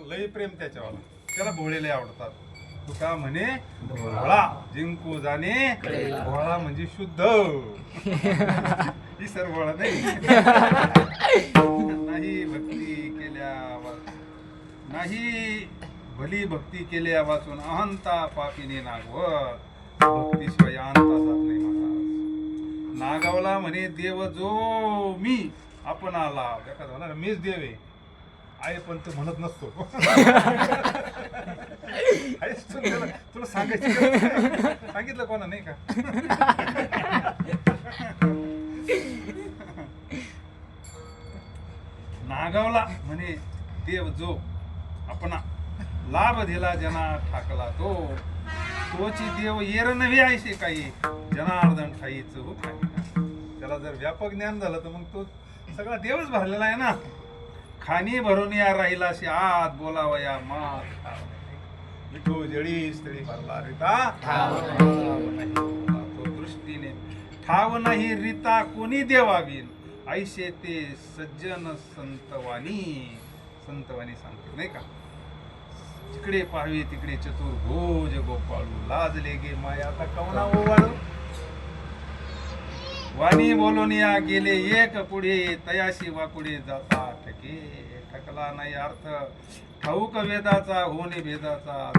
लय प्रेम त्याच्यावर, त्याला भोळेले आवडतात. तुका म्हणे भोळा जिंकू जाणे, भोळा म्हणजे शुद्ध. ही सर्व भोळा नाही. नाही भक्ती केल्या नाही भली भक्ती केल्या वाचून अहंता पापीने नागवत. भक्तीशिवाय अहंता जात नाही महाराज. नागावला म्हणे देव जो मी आपण आला. एखादा म्हणा मीच देव आहे पण तू म्हणत नसतो. तुला सांगायचं सांगितलं कोणा नाही का. नागावला म्हणे देव जो आपणा, लाभ दिला जना ठाकला तो. तोची देव येर नव्हे ऐसे काही, जनार्दन ठाईच हो काही. त्याला जर व्यापक ज्ञान झालं तर मग तो सगळा देवच भरलेला आहे ना. खाणी भरून या राहिलाशी आत बोलावया मात. विठू जळी स्त्री भरला रीता तो दृष्टीने ठाव नाही रीता कोणी देवावीन. ऐसे ते सज्जन संतवानी सांगते नाही का. जिकडे पाहावे तिकडे चतुर्भुज गोपाळू, लाजले गे माया आता कवना ओवाळू. वाणी बोलून या गेले एक पुढे, तयाशी वाकुडे जाता ठके. ठकला नाही अर्थ ठाऊक वेदाचा, होणे भेदाचा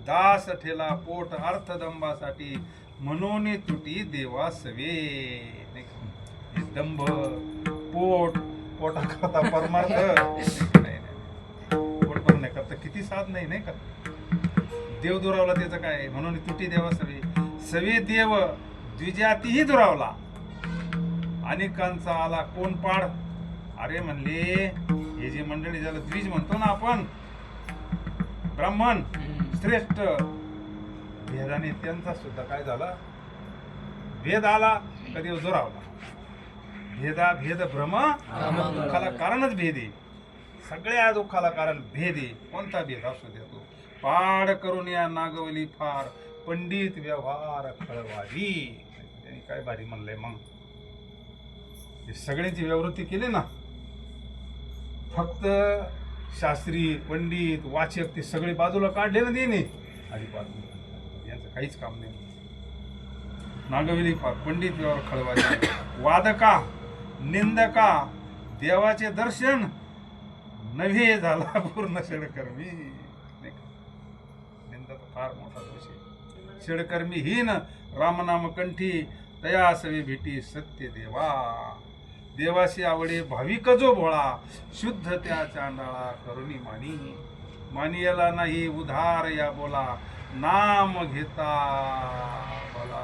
दास ठेला पोट अर्थदंबासाठी. म्हणून तुटी देवा सवे. दंभ पोट, पोटाकरता परमार्थ नाही. पोट भरण्याकरता किती साध नाही का. देव दुरावला त्याचं काय. म्हणून तुटी देवा सवे. सवे देव द्विजातीही दुरावला. अनेकांचा आला कोण पाड. अरे म्हणले हे जे मंडळी ज्याला द्विज म्हणतो ना आपण, ब्राह्मण श्रेष्ठ, भेदाने त्यांचा सुद्धा काय झाला, भेद आला. कधी दुरावला. भेद भ्रम दुःखाला कारणच भेद आहे. सगळ्या दुःखाला कारण भेद आहे. कोणता भेद असू देतो. पाड करून या नागवली फार, पंडित व्यवहार खळवारी. त्यांनी काय भारी म्हणलंय मग. सगळ्यांची व्यावृत्ती केली ना. फक्त शास्त्री पंडित वाचक ते सगळे बाजूला काढले ना देणे. आधी यांचं काहीच काम नाही. नागवली फार पंडित व्यवहार खळवारी. वादका निंदका देवाचे दर्शन नव्हे झाला पूर्ण षडकर्मी. फार मोठा दोष आहे. षडकर्मी हीन रामनाम कंठी तया सवे भेटी सत्य देवा. देवाशी आवडे भाविक जो भोळा शुद्ध त्या चांडाळा करुणी मानी. मानियाला नाही उधार या बोला नाम घेता भला.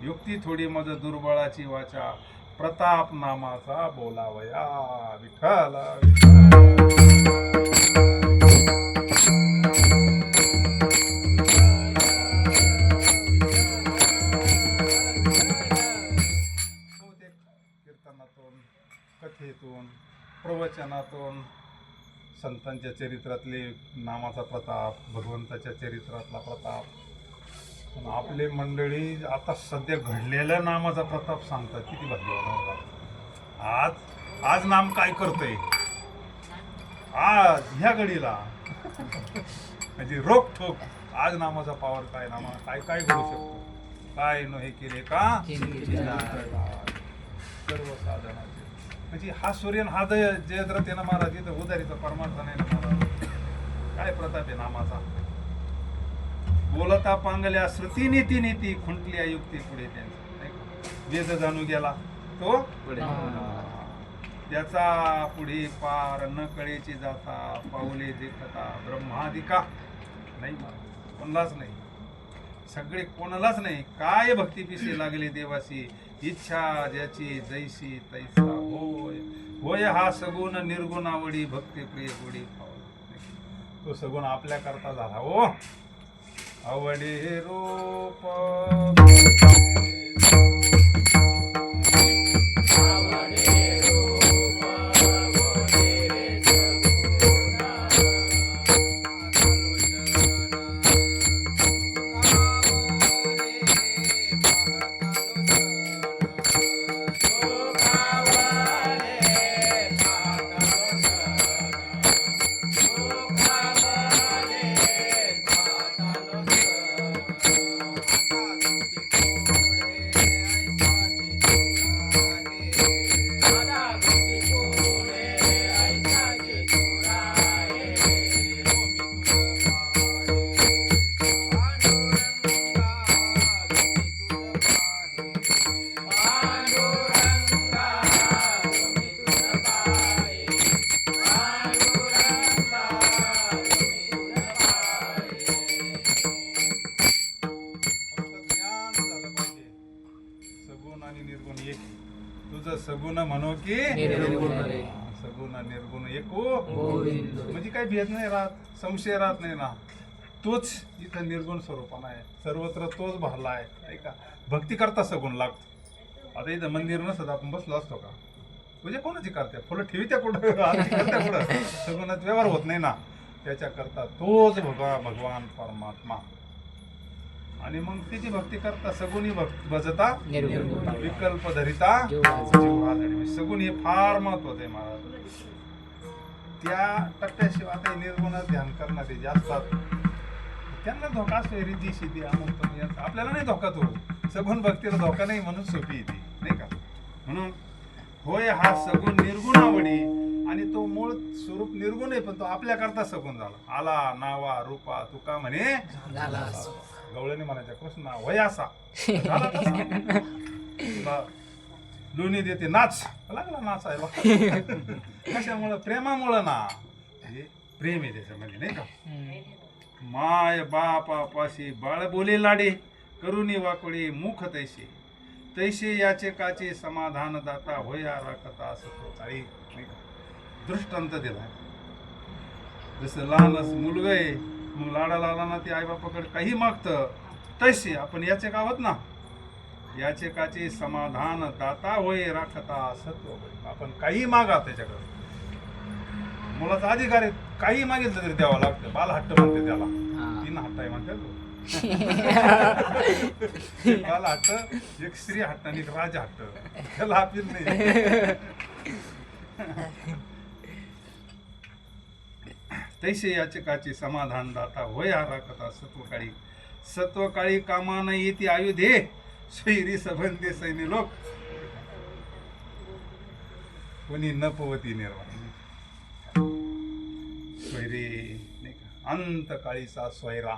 युक्ती थोडी मज दुर्बळाची वाचा प्रताप नामाचा बोलावया. विठ्ठल कीर्तनातून कथेतून प्रवचनातून संतांच्या चरित्रातले नामाचा प्रताप आज चरित्रातला प्रताप. पण आपले मंडळी आता सध्या घडलेल्या नामाचा प्रताप सांगतात. किती भाग्यवान. आज नाम काय करतंय आज ह्या घडीला म्हणजे रोखोक आज नामाचा पावर काय नामा काय काय घडू शकतो. काय न हे केले का सर्व साधनाचे म्हणजे हा सूर्यन हा जयद्रथ आहे ना महाराज. इथं उदारीचा परमार्थ नाही ना महाराज. काय प्रताप आहे नामाचा. बोलता पांगल्या श्रुती नीती नीती खुंटल्या युक्ती पुढे त्यांचा वेद जाणू गेला तो त्याचा पुढे पार न कळेची जाता पाऊले देखता ब्रह्मादिका नाही कोणालाच नाही. सगळे कोणालाच नाही. काय भक्तीपिशी लागले देवासी इच्छा ज्याची जैसी तैसा होय. होय हा सगुण निर्गुण आवडी भक्ती प्रिय गोडी तो सगुण आपल्या करता झाला. हो आवडे रूप सगुण म्हणो की सगुण निर्गुण एको म्हणजे काही भेद नाही राहत. संशय राहत नाही ना. तोच इथं निर्गुण स्वरूपानं आहे. सर्वत्र तोच भरला आहे नाही का. भक्ती करता सगुण लागतो. आता इथं मंदिर नसत आपण बसलो असतो का. म्हणजे कोणाची करते फुलं ठेवीत्या कुठं आरती करत्या कुठं. सगुणात व्यवहार होत नाही ना. त्याच्या करता तोच भगवान परमात्मा. आणि मग तिची भक्ती करता सगुणी भजता विकल्प धरिता सगुण हे फार महत्वाचं आहे महाराज. त्या टप्प्याशिवाय आता निर्गुणात ध्यान करणारे जे असतात त्यांना धोका असतो. रिद्धी सिद्धी अमुक आपल्याला नाही धोका. तो सगुण भक्तीला धोका नाही म्हणून सोपी येते नाही का. म्हणून होय हा सगुण निर्गुण आवडी आणि तो मूळ स्वरूप निर्गुण आहे पण तो आपल्या करता सगुण झाला. आला नावा रूपा तुका म्हणे गवळणी म्हणायचा कृष्णा वयासा लोणी देते नाच लागला नाचायला. कशामुळं प्रेमामुळं ना. प्रेम आहे त्याच्यामध्ये नाही का. माय बापापाशी बाळ बोले लाडे करुणी वाकोडे मुख तैसे तैसे याचे काचे समाधान दाता होया राखता असं तो काही नाही का. दृष्टांत दिला. जसं लहानच मुलगा आहे मग लाडा लाला ना ते आईबापाकडे काही मागतं तैसे आपण याचे का आहोत ना. याचे काचे समाधान दाता होय राखता सत्व. आपण काही मागा त्याच्याकडे. मुलाचा अधिकार आहे. काही मागितलं तरी द्यावं लागतं. बालहट्ट म्हणते त्याला. 3 हट्ट आहे म्हणतात. बालहट्ट एक स्त्री हट्ट आणि एक राज हट्ट. त्याला अपील नाही. तैसे याचकाचे समाधान दाता होय हा राखता सत्वकाळी. सत्वकाळी कामा न येते आयुधे स्वैरी सबंधे सैन्य लोक कोणी न पवती निर्वाण. स्वैरी नाही का अंत काळीचा स्वैरा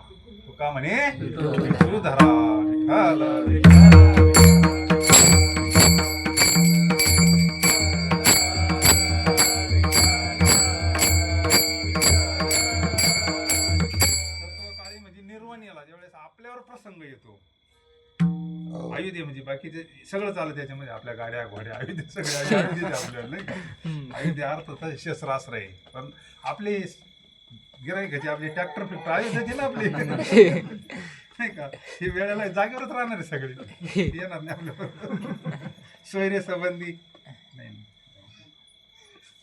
तुका म्हणे विठुधरा विठ्ठल विठ्ठल. सत्वकाळी म्हणजे निर्वाणीला ज्यावेळेस आपल्यावर प्रसंग येतो. आयुध म्हणजे बाकीचे सगळं चालत त्याच्यामध्ये आपल्या गाड्या घोड्या आयुध सगळे आयुध आपल्याला नाही का आयुध अर्थ शस्त्रास्त्र आहे पण आपले गिरायकाचे आपले ट्रॅक्टर फिक्टर आयुध आहे ना आपले नाही का हे वेळेला जागेवरच राहणार आहे सगळे येणार नाही आपल्यावर सोयरे संबंधी नाही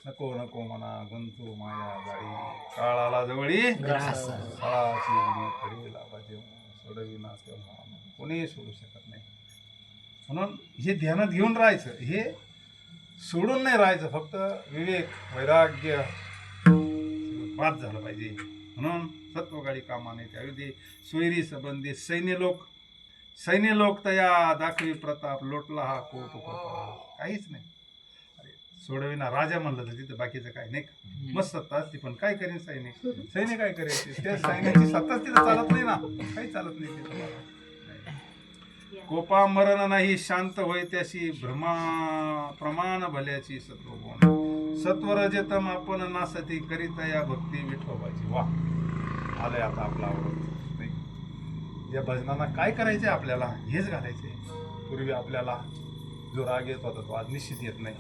नको नको म्हणा गुंतू माया गाडी काळाला जवळी काळाची उडी पडेल आवाज सोडविना तेव्हा कोणी सोडू शकत नाही. म्हणून हे ध्यानात घेऊन राहायचं हे सोडून नाही राहायचं फक्त विवेक वैराग्य बाद झालं पाहिजे. म्हणून सत्वगाडी कामाने त्यावेळी सोयरी संबंधी सैन्य लोक तया दाखवी प्रताप लोटला हा कोप काहीच नाही. सोडविना राजा म्हणलं तर तिथं बाकीचं काय नाही का मस्त सत्ता असते पण काय करेन सैन्य काय करायचे त्या सैन्याची सत्ताच तिथं चालत नाही ना काही चालत नाही तिथं. कोपा मरण नाही शांत होय त्याशी भ्रमा प्रमाण भल्याची सत्वगुण सत्वरजतम आपण नासती करीत या भक्ती विठोबाची. वा आलंय आता आपला आवडत नाही. या भजनांना काय करायचंय आपल्याला हेच घालायचंय. पूर्वी आपल्याला जो राग येत होता तो आज निश्चित येत नाही.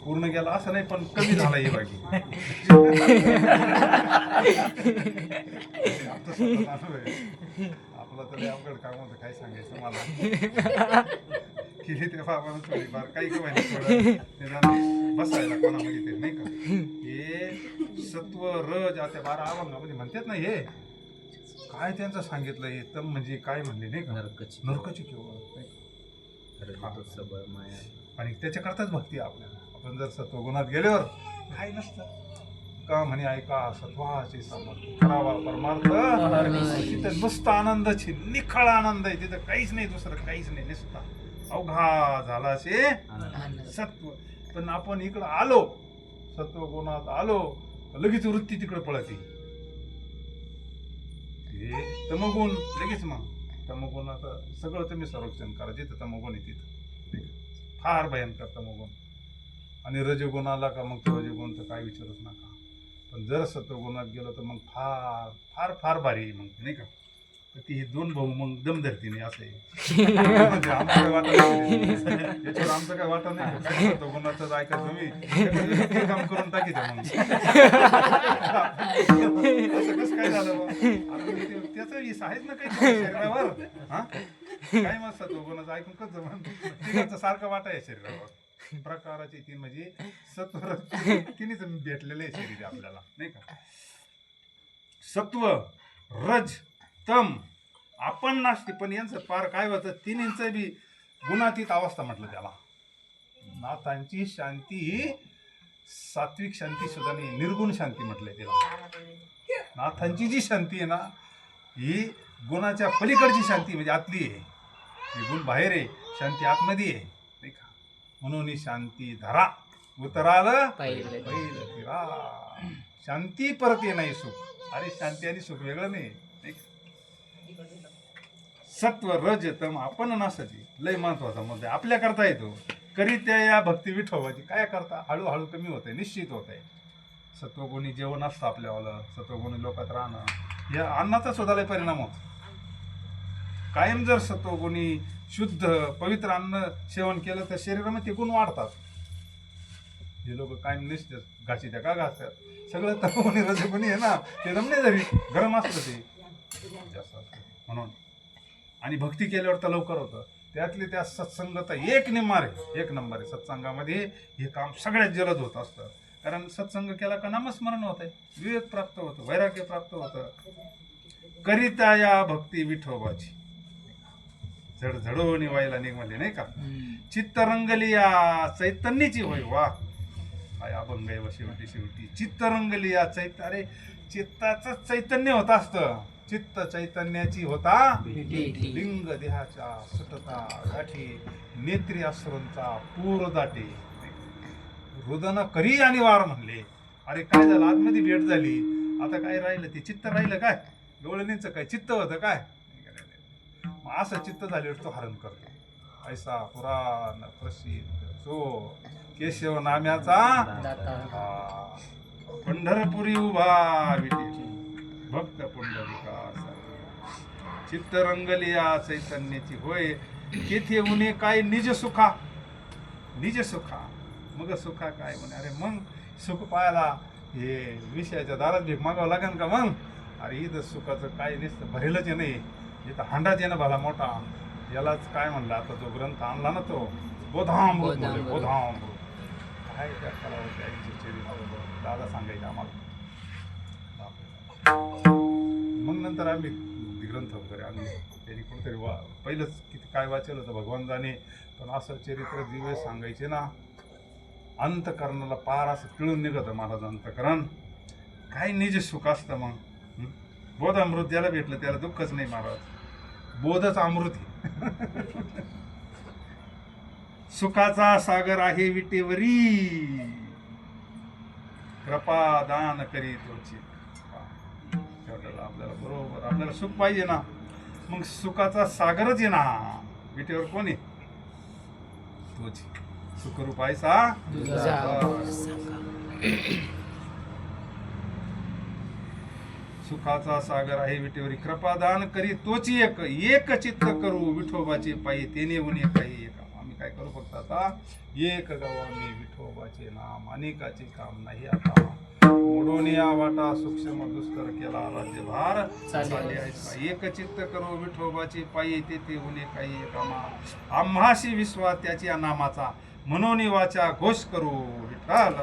पूर्ण गेला असं नाही पण कमी झाला हे बाकी आपलं तर अवघड काम होतं काय सांगायचं मला केली ते बाबानं थोडीफार काही कमायला बसायला कोणामध्ये ते नाही का हे सत्व रज आता 12 अभंगामध्ये म्हणतात ना हे काय त्यांचं सांगितलं हे तम म्हणजे काय म्हणले नाही का नरकाची केवळ आणि त्याच्याकरताच भक्ती आपल्याला. आपण जर सत्वगुणात गेल्यावर काय नसतं का म्हणे ऐका सत्वाची सामर्थ्य करावा परमार्थ तिथं नुसता आनंदाची निखळ आनंद आहे. तिथं काहीच नाही दुसरं काहीच नाही नुसता अवघा झाला शे सत्व. पण आपण इकडं आलो सत्वगुणात आलो लगेच वृत्ती तिकडे पळते तमगुण लगेच मग तमगुणाचं सगळं तुम्ही संरक्षण करा. जिथं तमगुण आहे तिथं फार भयंकर तमगुण. आणि रजगुण आला का मग तो रजगुण तर काय विचारूच नका. पण जर सत्वगुणात गेलो तर मग फार फार फार भारी मग नाही का ती हे 2 भाऊ मग दम धरती नाही असं आहे. म्हणजे आमचं काय वाटत नाही याच्यावर आमचं काय वाटत नाही काय सत्वगुणाचं ऐका तुम्ही काम करून टाकी मग असं कसं काय झालं त्याचं विष आहेच ना काही शरीरावर हा काय मग सत्वगुणाचं ऐकून कसं सारखं वाटाय शरीरावर प्रकाराची 3 म्हणजे सत्व तिनेच भेटलेलं आहे शरीर आपल्याला नाही का. सत्व रज तम आपण नासते पण यांचं पार काय होतं 3 बी गुणातीत अवस्था म्हटलं त्याला. नाथांची शांती ही सात्विक शांती सुद्धा नाही निर्गुण शांती म्हटलंय त्याला. नाथांची जी शांती आहे ना ही गुणाच्या पलीकडची शांती म्हणजे आतली आहे. ही गुण बाहेर आहे शांती आतमध्ये आहे नाही का. म्हणून ही शांती धरा उतराल पहिलं फिरा. शांती परत ये नाही सुख. अरे शांती आणि सुख वेगळं नाही. सत्व रज तम आपण नासाची लय महत्वाचा मुद्दा आपल्या करता येतो. करीत्या या भक्ती विठोबाची काय करता हळूहळू कमी होत आहे निश्चित होत आहे. सत्वगुणी जेवण असतं आपल्यावालं सत्वगुणी लोकात राहणं या अन्नाचा सुद्धा लय परिणाम होतो. कायम जर सत्वगुणी शुद्ध पवित्र अन्न सेवन केलं तर शरीरामध्ये गुण वाढतात. हे लोक कायम निश्चित घासीत्या का घासतात सगळं तत्वगुणी रजगुणी आहे ना ते रमणे जरी गरम असतं ते जास्त असतं म्हणून. आणि भक्ती केल्यावर तर लवकर होतं. त्यातले त्या सत्संगता एक नंबर आहे. सत्संगामध्ये हे काम सगळ्यात जलद होत असतं. कारण सत्संग केला का नामस्मरण होत आहे विवेक प्राप्त होतं वैराग्य प्राप्त होतं. करिता या भक्ती विठोबाची झडझडवणी व्हायला निघाले नाही का. चित्त रंगली या चैतन्याची होय. वा काय अभंग आहे व शेवटी चित्त रंगली या अरे चित्ताचं चैतन्य होत असतं. चित्त चैतन्याची होता लिंग देहाच्या सुटता गाठी नेत्री अश्रूंचा पूर दाटे रुदन करी आणि वार म्हणले. अरे काय झालं आतमध्ये भेट झाली आता काय राहिलं ते चित्त राहिलं काय डोळणींचं काय चित्त होतं काय मग असं चित्त झाल्यावर तो हरण करतो ऐसा पुराण प्रसिद्ध सो केशव नाम्याचा हा. पंढरपुरी उभा विठे भक्त पुंडलिका चित्त रंगलिया चैतन्याची होय तेथे उणे काय निज सुखा मग सुखा काय म्हणे अरे मग सुख पाहायला हे विषयाच्या दारात भीक मागावं लागेल का मग अरे इथं सुखाचं काय दिसतं भरेलच आहे नाही इथं हांडाच आहे ना भला मोठा यालाच काय म्हणलं आता जो ग्रंथ आणला ना तो बोधामृत काय त्या करावं त्यांची चरित्र दादा सांगायचं आम्हाला मग नंतर आम्ही ग्रंथ वगैरे आणले त्यांनी कुठेतरी पहिलंच किती काय वाचलं होतं भगवंताने पण असं चरित्र दिवे सांगायचे ना अंतकरणाला पार असं पिळून निघतं महाराज अंतकरण काय निज सुख असतं मग बोध अमृत ज्याला भेटलं त्याला दुःखच नाही महाराज बोधच अमृत सुखाचा सागर आहे विटेवरी कृपा दान करी तोची आपल्याला बरोबर आपल्याला सुख पाहिजे ना मग सुखाचा सागरच आहे ना विटेवर कोण आहे तोच सुखरूप आहेसा सुखाचा सागर आहे विटेवरी कृपादान करी तोची एक चित्त करू विठोबाचे पायी तेने उणे काही एक आम्ही काय करू फक्त आता एक गावा मी विठोबाचे नाम अनेकाचे काम नाही आता मोडून या वाटा सूक्ष्म दुस्तर केला राज्यभार चाले एक चित्त करू विठोबाची पायी तेथे उणे काही कामा आम्हाशी विश्वास त्याच्या नामाचा म्हणून वाचा घोष करू विठ्ठल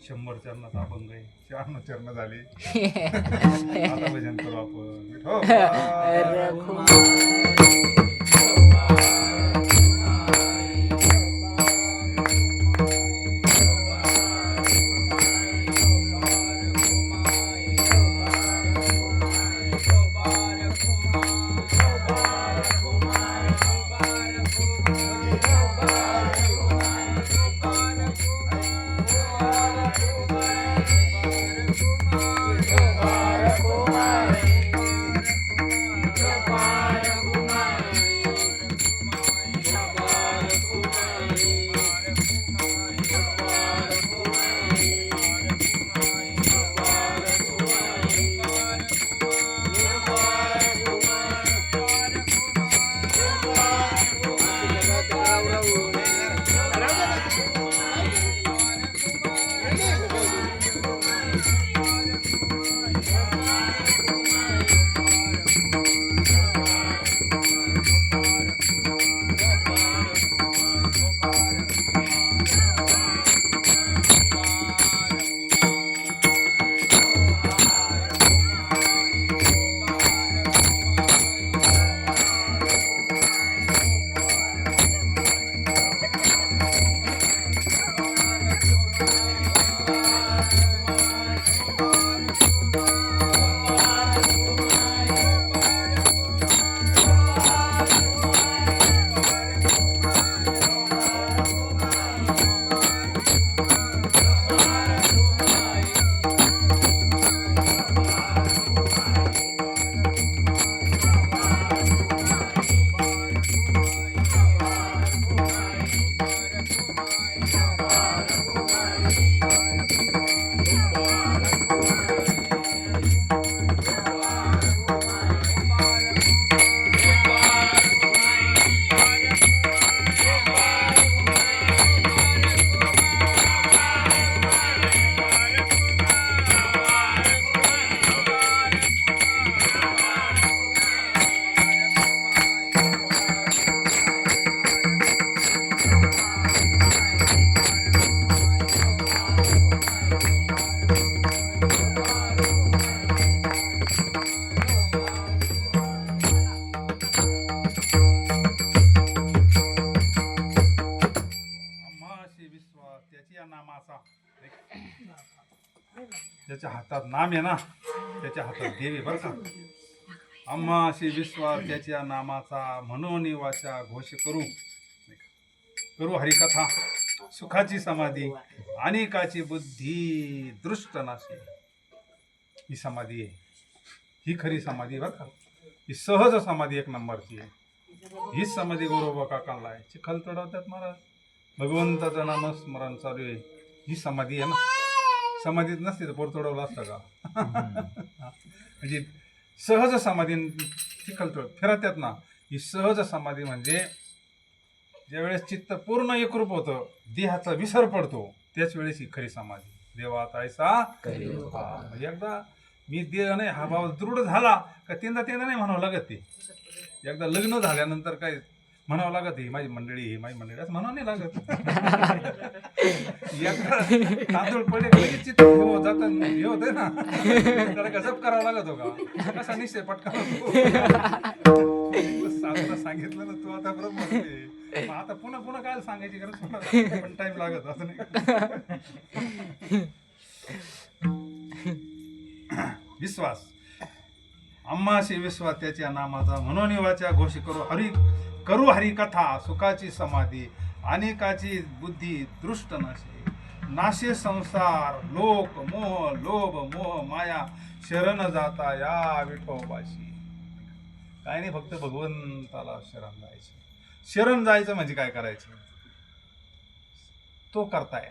शंभर चरणाचा अभंग आहे 94 चरण झाले आता भजन करू आपण हातात नाम आहे ना त्याच्या हातात देवी बरं का. आम्हाशी विश्वास त्याच्या नामाचा म्हणून वाचा घोष करू करू हरिकथा सुखाची समाधी अनेकाची बुद्धी दृष्ट नाशी. ही समाधी आहे, ही खरी समाधी बरं का. ही सहज समाधी एक नंबरची आहे. हीच समाधी गोरोबा काकांना आहे. चिखल चढवतात महाराज, भगवंताचं नामस्मरण चालू आहे. ही समाधी आहे ना. समाधीत नसते तर पोर चढवलं असतं का. म्हणजे सहज समाधी चिखल चढ फिरतात ना. ही सहज समाधी म्हणजे ज्यावेळेस चित्त पूर्ण एकरूप होतं, देहाचा विसर पडतो, त्याच वेळेस ही खरी समाधी. देवात ऐसा म्हणजे एकदा मी देह नाही हा भाव दृढ झाला का तीनदा नाही म्हणावं लागत. ते एकदा लग्न झाल्यानंतर काय म्हणावं लागत, ही माझी मंडळी, ही माझी मंडळी असं म्हणावं नाही लागत. एकदा तांदूळ पडले लगेच चित्त हो जात हे होतंय ना. त्याला गजब करावा लागत हो का, कसा निश्चय पटका साधूला सांगितलं ना तू आता बरोबर म्हणते. मग आता पुन्हा पुन्हा काय सांगायची गरज पडणार, पण टाइम लागत असं नाही. विश्वास आम्हाशी विश्वास त्याच्या नामाचा म्हणून वाचा घोष करू हरी कथा सुखाची समाधी अनेकाची बुद्धी दृष्ट नाशे संसार लोक मोह लोभ मोह माया शरण जाता या विठोबाशी. काय नाही, फक्त भगवंताला शरण जायचं. शरण जायचं म्हणजे काय करायचं, तो करताय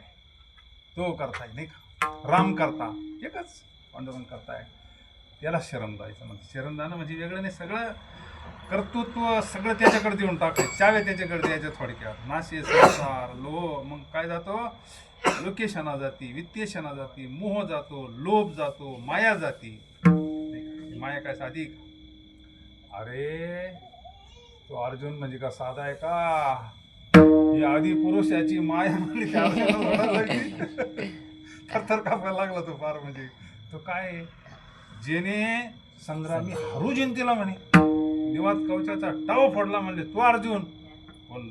नाही का. राम करता एकच, पांडुरंग करताय, त्याला शरण जायचं. म्हणजे शरण जाणं म्हणजे वेगळं नाही, सगळं कर्तृत्व सगळं त्याच्याकडे देऊन टाकायचं, चावे त्याच्याकडे द्यायचं थोडक्यात. नाशे संसार मग काय जातो, लोकेशना जाती, वित्तेशना जाती, मोह जातो, लोभ जातो, माया जाती. माया काय साधी, अरे तो अर्जुन म्हणजे का साधा आहे का. ही आधी पुरुष याची माया म्हणजे थरथर कापायला लागला तो फार. म्हणजे तो काय, जेने संग्रामी हरू जयंतीला म्हणे निवात कवचाचा टाव फोडला म्हणले तो अर्जुन. पण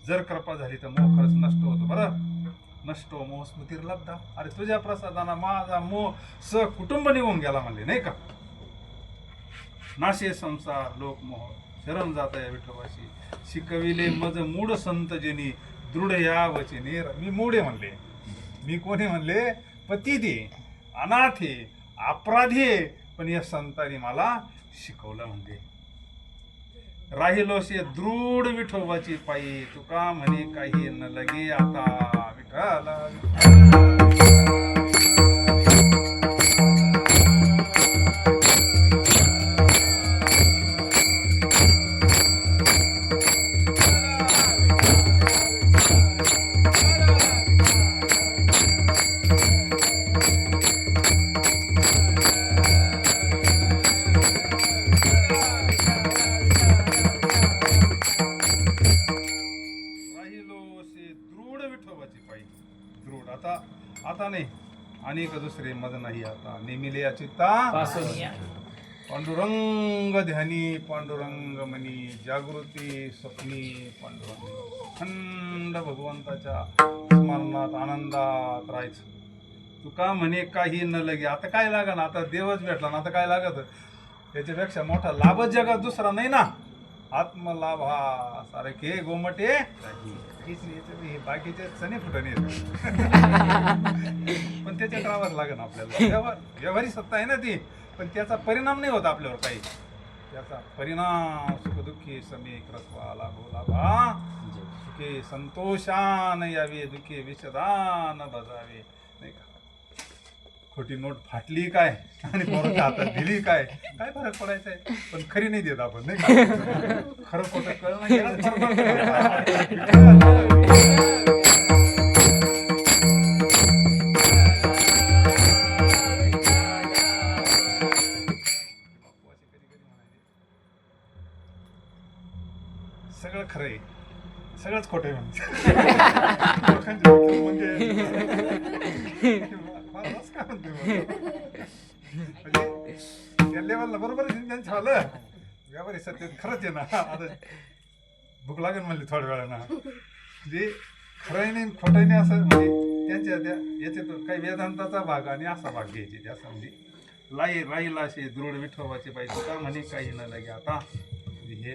जर कृपा झाली तर मोह खरंच नष्ट होतो. बरं, नष्टो मोह स्मृतीर लब्धा. अरे तुझ्या प्रसादाना माझा मोह स कुटुंब निघून गेला म्हणले नाही का. नाशे संसार लोक मोह शरण जाता या विठोबाशी. शिकविले मज मूढ संत जनी दृढ या वचने. मी मूढे म्हणले, मी कोणी म्हणले, पती दे, अनाथे, अपराधी, पण या संतांनी मला शिकवलं म्हणजे. राहिलोसे दृढ विठोबाची पायी तुका म्हणे काही न लगे आता विठाला. आता नाही अनेक दुसरे मज नाही आता. नेमिले चित्ता पांडुरंग ध्यानी पांडुरंग मनी जागृती स्वप्नी पांडुरंग. खंड भगवंताच्या स्मरणात आनंदात राहायचं. तुका म्हणे काही न लगे. आता काय लागन, आता देवच भेटला ना, आता काय लागत. त्याच्यापेक्षा मोठा लाभच जगात दुसरा नाही ना. आत्मलाभा सारखे गोमटे बाकीचे चणे फुटणे. पण त्याच्यात राहावंच लागेल आपल्याला. व्यवहारी सत्ता आहे ना ती, पण त्याचा परिणाम नाही होत आपल्यावर काही. त्याचा परिणाम सुखदुःखी समीक रसवा लाभो लाभा. सुखे संतोषान यावे, दुःखे विषदान बजावे नाही का. खोटी नोट फाटली काय आणि पोराच्या हातात दिली काय फरक पडायचा आहे. पण खरी नाही देत आपण नाही का. खरं खोटं कळणं गेलं सगळं खरं आहे, सगळंच खोटं आहे म्हणजे त्या लेवलला बरोबर त्यांचं झालं. व्यापारी सत्य खरंच आहे ना. आता भूक लागेल म्हणली थोड्या वेळानं. म्हणजे खरंही नाही खोटंही नाही असं म्हणजे त्यांच्या त्या याच्यातून काही वेदांताचा भाग आणि असा भाग घ्यायचे त्या म्हणजे राहील असे दृढ विठोबाचे पाहिजे का म्हणे काही न लगे आता हे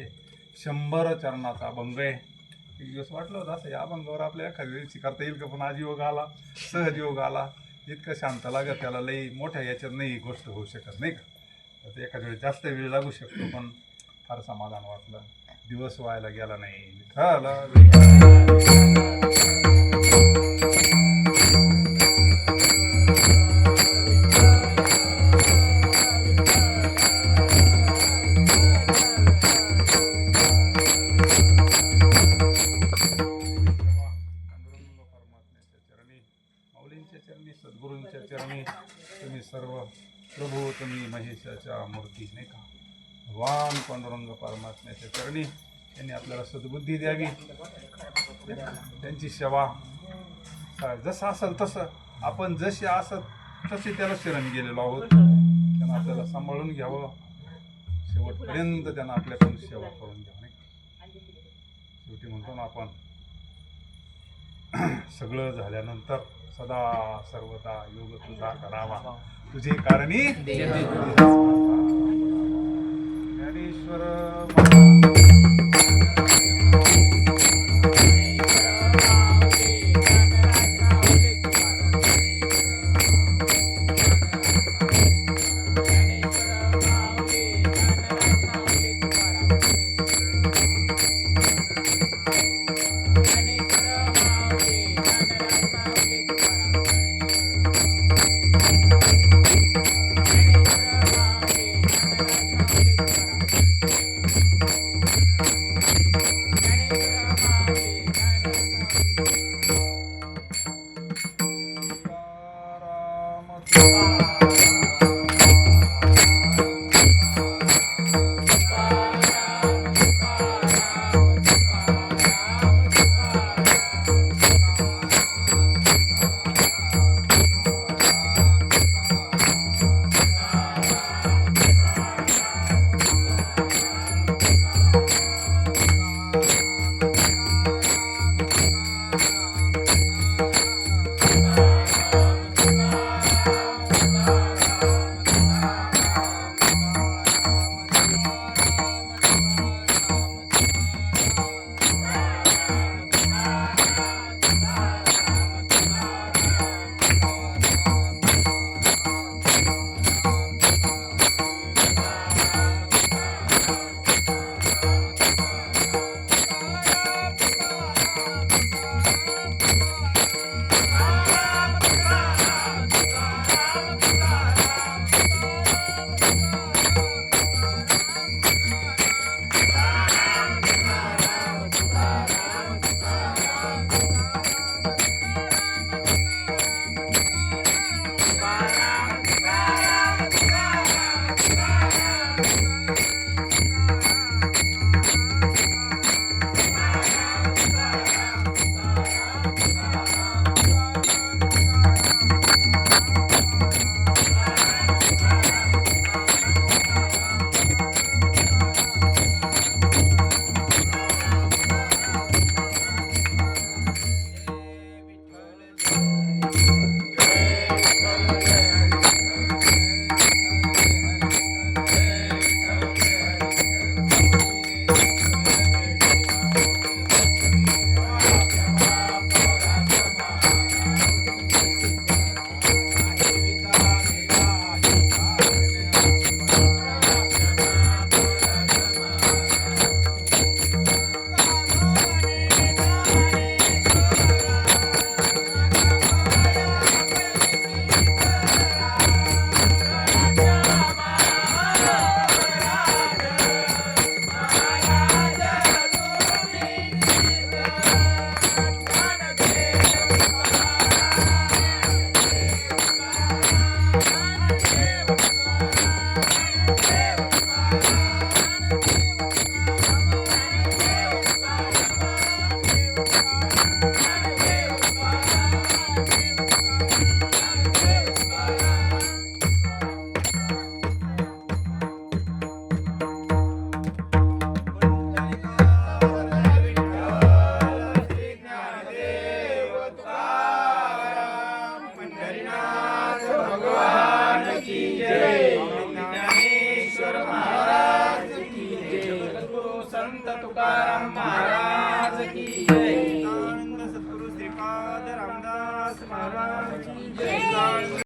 100 चरणाचा अभंग आहे. एक दिवस वाटलं होतं असं या अभंगावर आपल्या एखाद्या वेळी करता येईल का, पण आज योग आला, सहज योग आला, इतकं शांत लागत त्याला लई मोठ्या याच्यात नाही गोष्ट होऊ शकत नाही का. तर एखाद्या वेळी जास्त वेळ लागू शकतो, पण फार समाधान वाटलं, दिवस व्हायला गेला नाही. माऊलींच्या चरणी, सद्गुरूंच्या चरणी तुम्ही सर्व प्रभू, तुम्ही महेशाच्या मूर्ती नाही का, भगवान पांडुरंग परमात्म्याच्या चरणी त्यांनी आपल्याला सद्बुद्धी द्यावी, त्यांची सेवा जसं असेल तसं आपण जसे असत तसे त्याला शरण गेलेलो आहोत. त्यांना आपल्याला सांभाळून घ्यावं, शेवटपर्यंत त्यांना आपल्याकडून सेवा करून घ्यावं नाही. शेवटी म्हणतो ना आपण सगळं झाल्यानंतर सदा सर्वदा योग तुझा करावा, तुझे कारणी